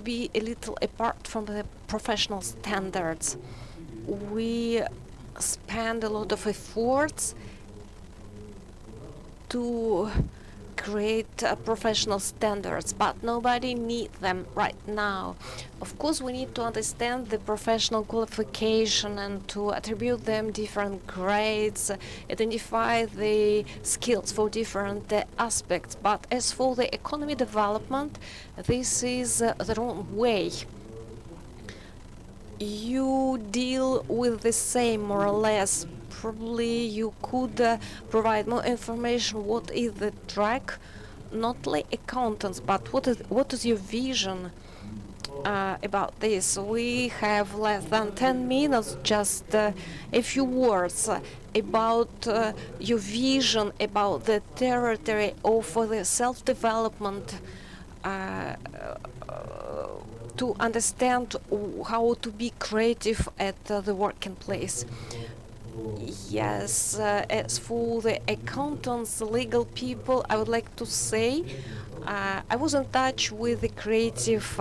be a little apart from the professional standards. We spend a lot of efforts to create professional standards, but nobody needs them right now. Of course, we need to understand the professional qualification and to attribute them different grades, identify the skills for different aspects. But as for the economy development, this is the wrong way. You deal with the same, more or less. Probably you could provide more information. What is the track? Not like accountants, but what is your vision about this? We have less than 10 minutes, just a few words about your vision about the territory of the self-development, to understand how to be creative at the working place. Yes, as for the accountants, legal people, I would like to say I was in touch with the creative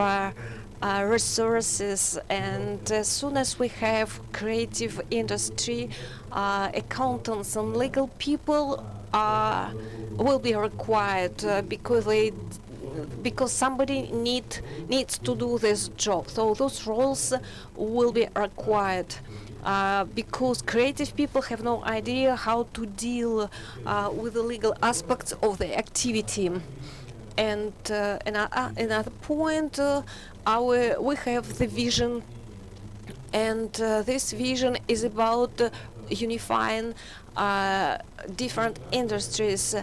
resources, and as soon as we have creative industry, accountants and legal people, will be required because somebody needs to do this job. So those roles will be required. Because creative people have no idea how to deal with the legal aspects of the activity. And another point, we have the vision, and this vision is about unifying different industries.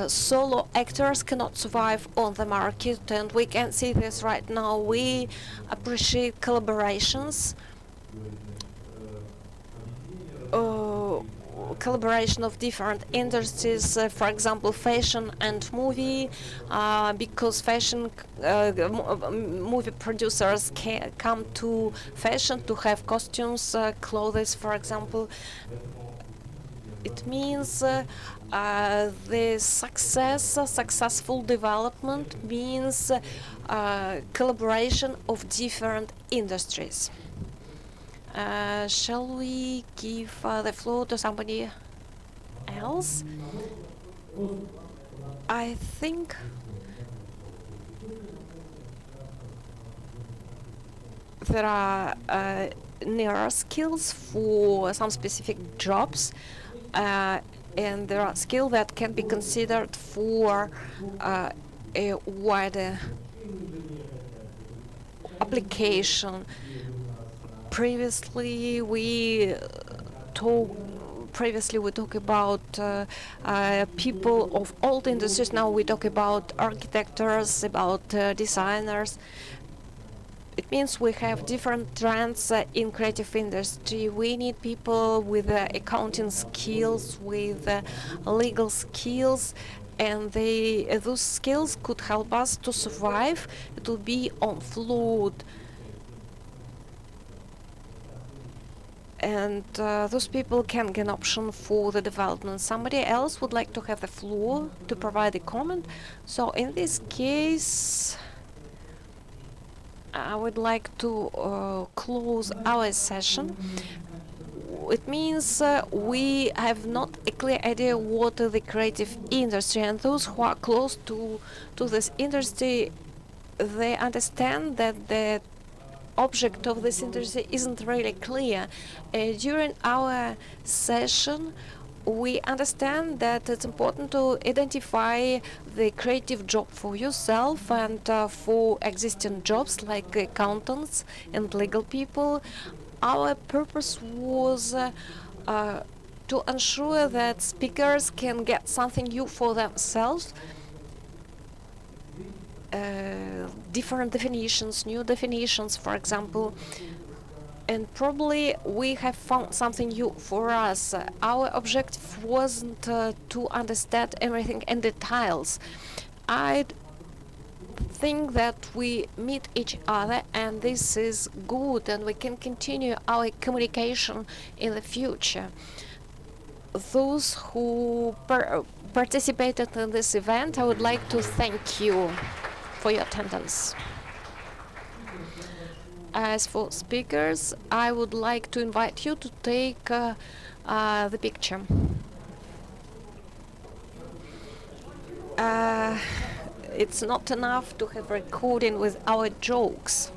Solo actors cannot survive on the market, and we can see this right now. We appreciate collaborations. Collaboration of different industries, for example, fashion and movie, because fashion movie producers can come to fashion to have costumes, clothes, for example. It means the successful development means collaboration of different industries. Shall we give the floor to somebody else? I think there are nearer skills for some specific jobs, and there are skills that can be considered for a wider application. Previously, we talk about people of old industries. Now we talk about architects, about designers. It means we have different trends in creative industry. We need people with accounting skills, with legal skills, and those skills could help us to survive, to be on float. And those people can get an option for the development. Somebody else would like to have the floor to provide a comment. So in this case, I would like to close our session. It means we have not a clear idea what is the creative industry, and those who are close to this industry, they understand that the object of this industry isn't really clear. During our session, we understand that it's important to identify the creative job for yourself and for existing jobs like accountants and legal people. Our purpose was to ensure that speakers can get something new for themselves. Different definitions, new definitions, for example, and probably we have found something new for us. Our objective wasn't to understand everything in details. I think that we meet each other, and this is good, and we can continue our communication in the future. Those who participated in this event, I would like to thank you for your attendance. As for speakers, I would like to invite you to take the picture. It's not enough to have recording with our jokes.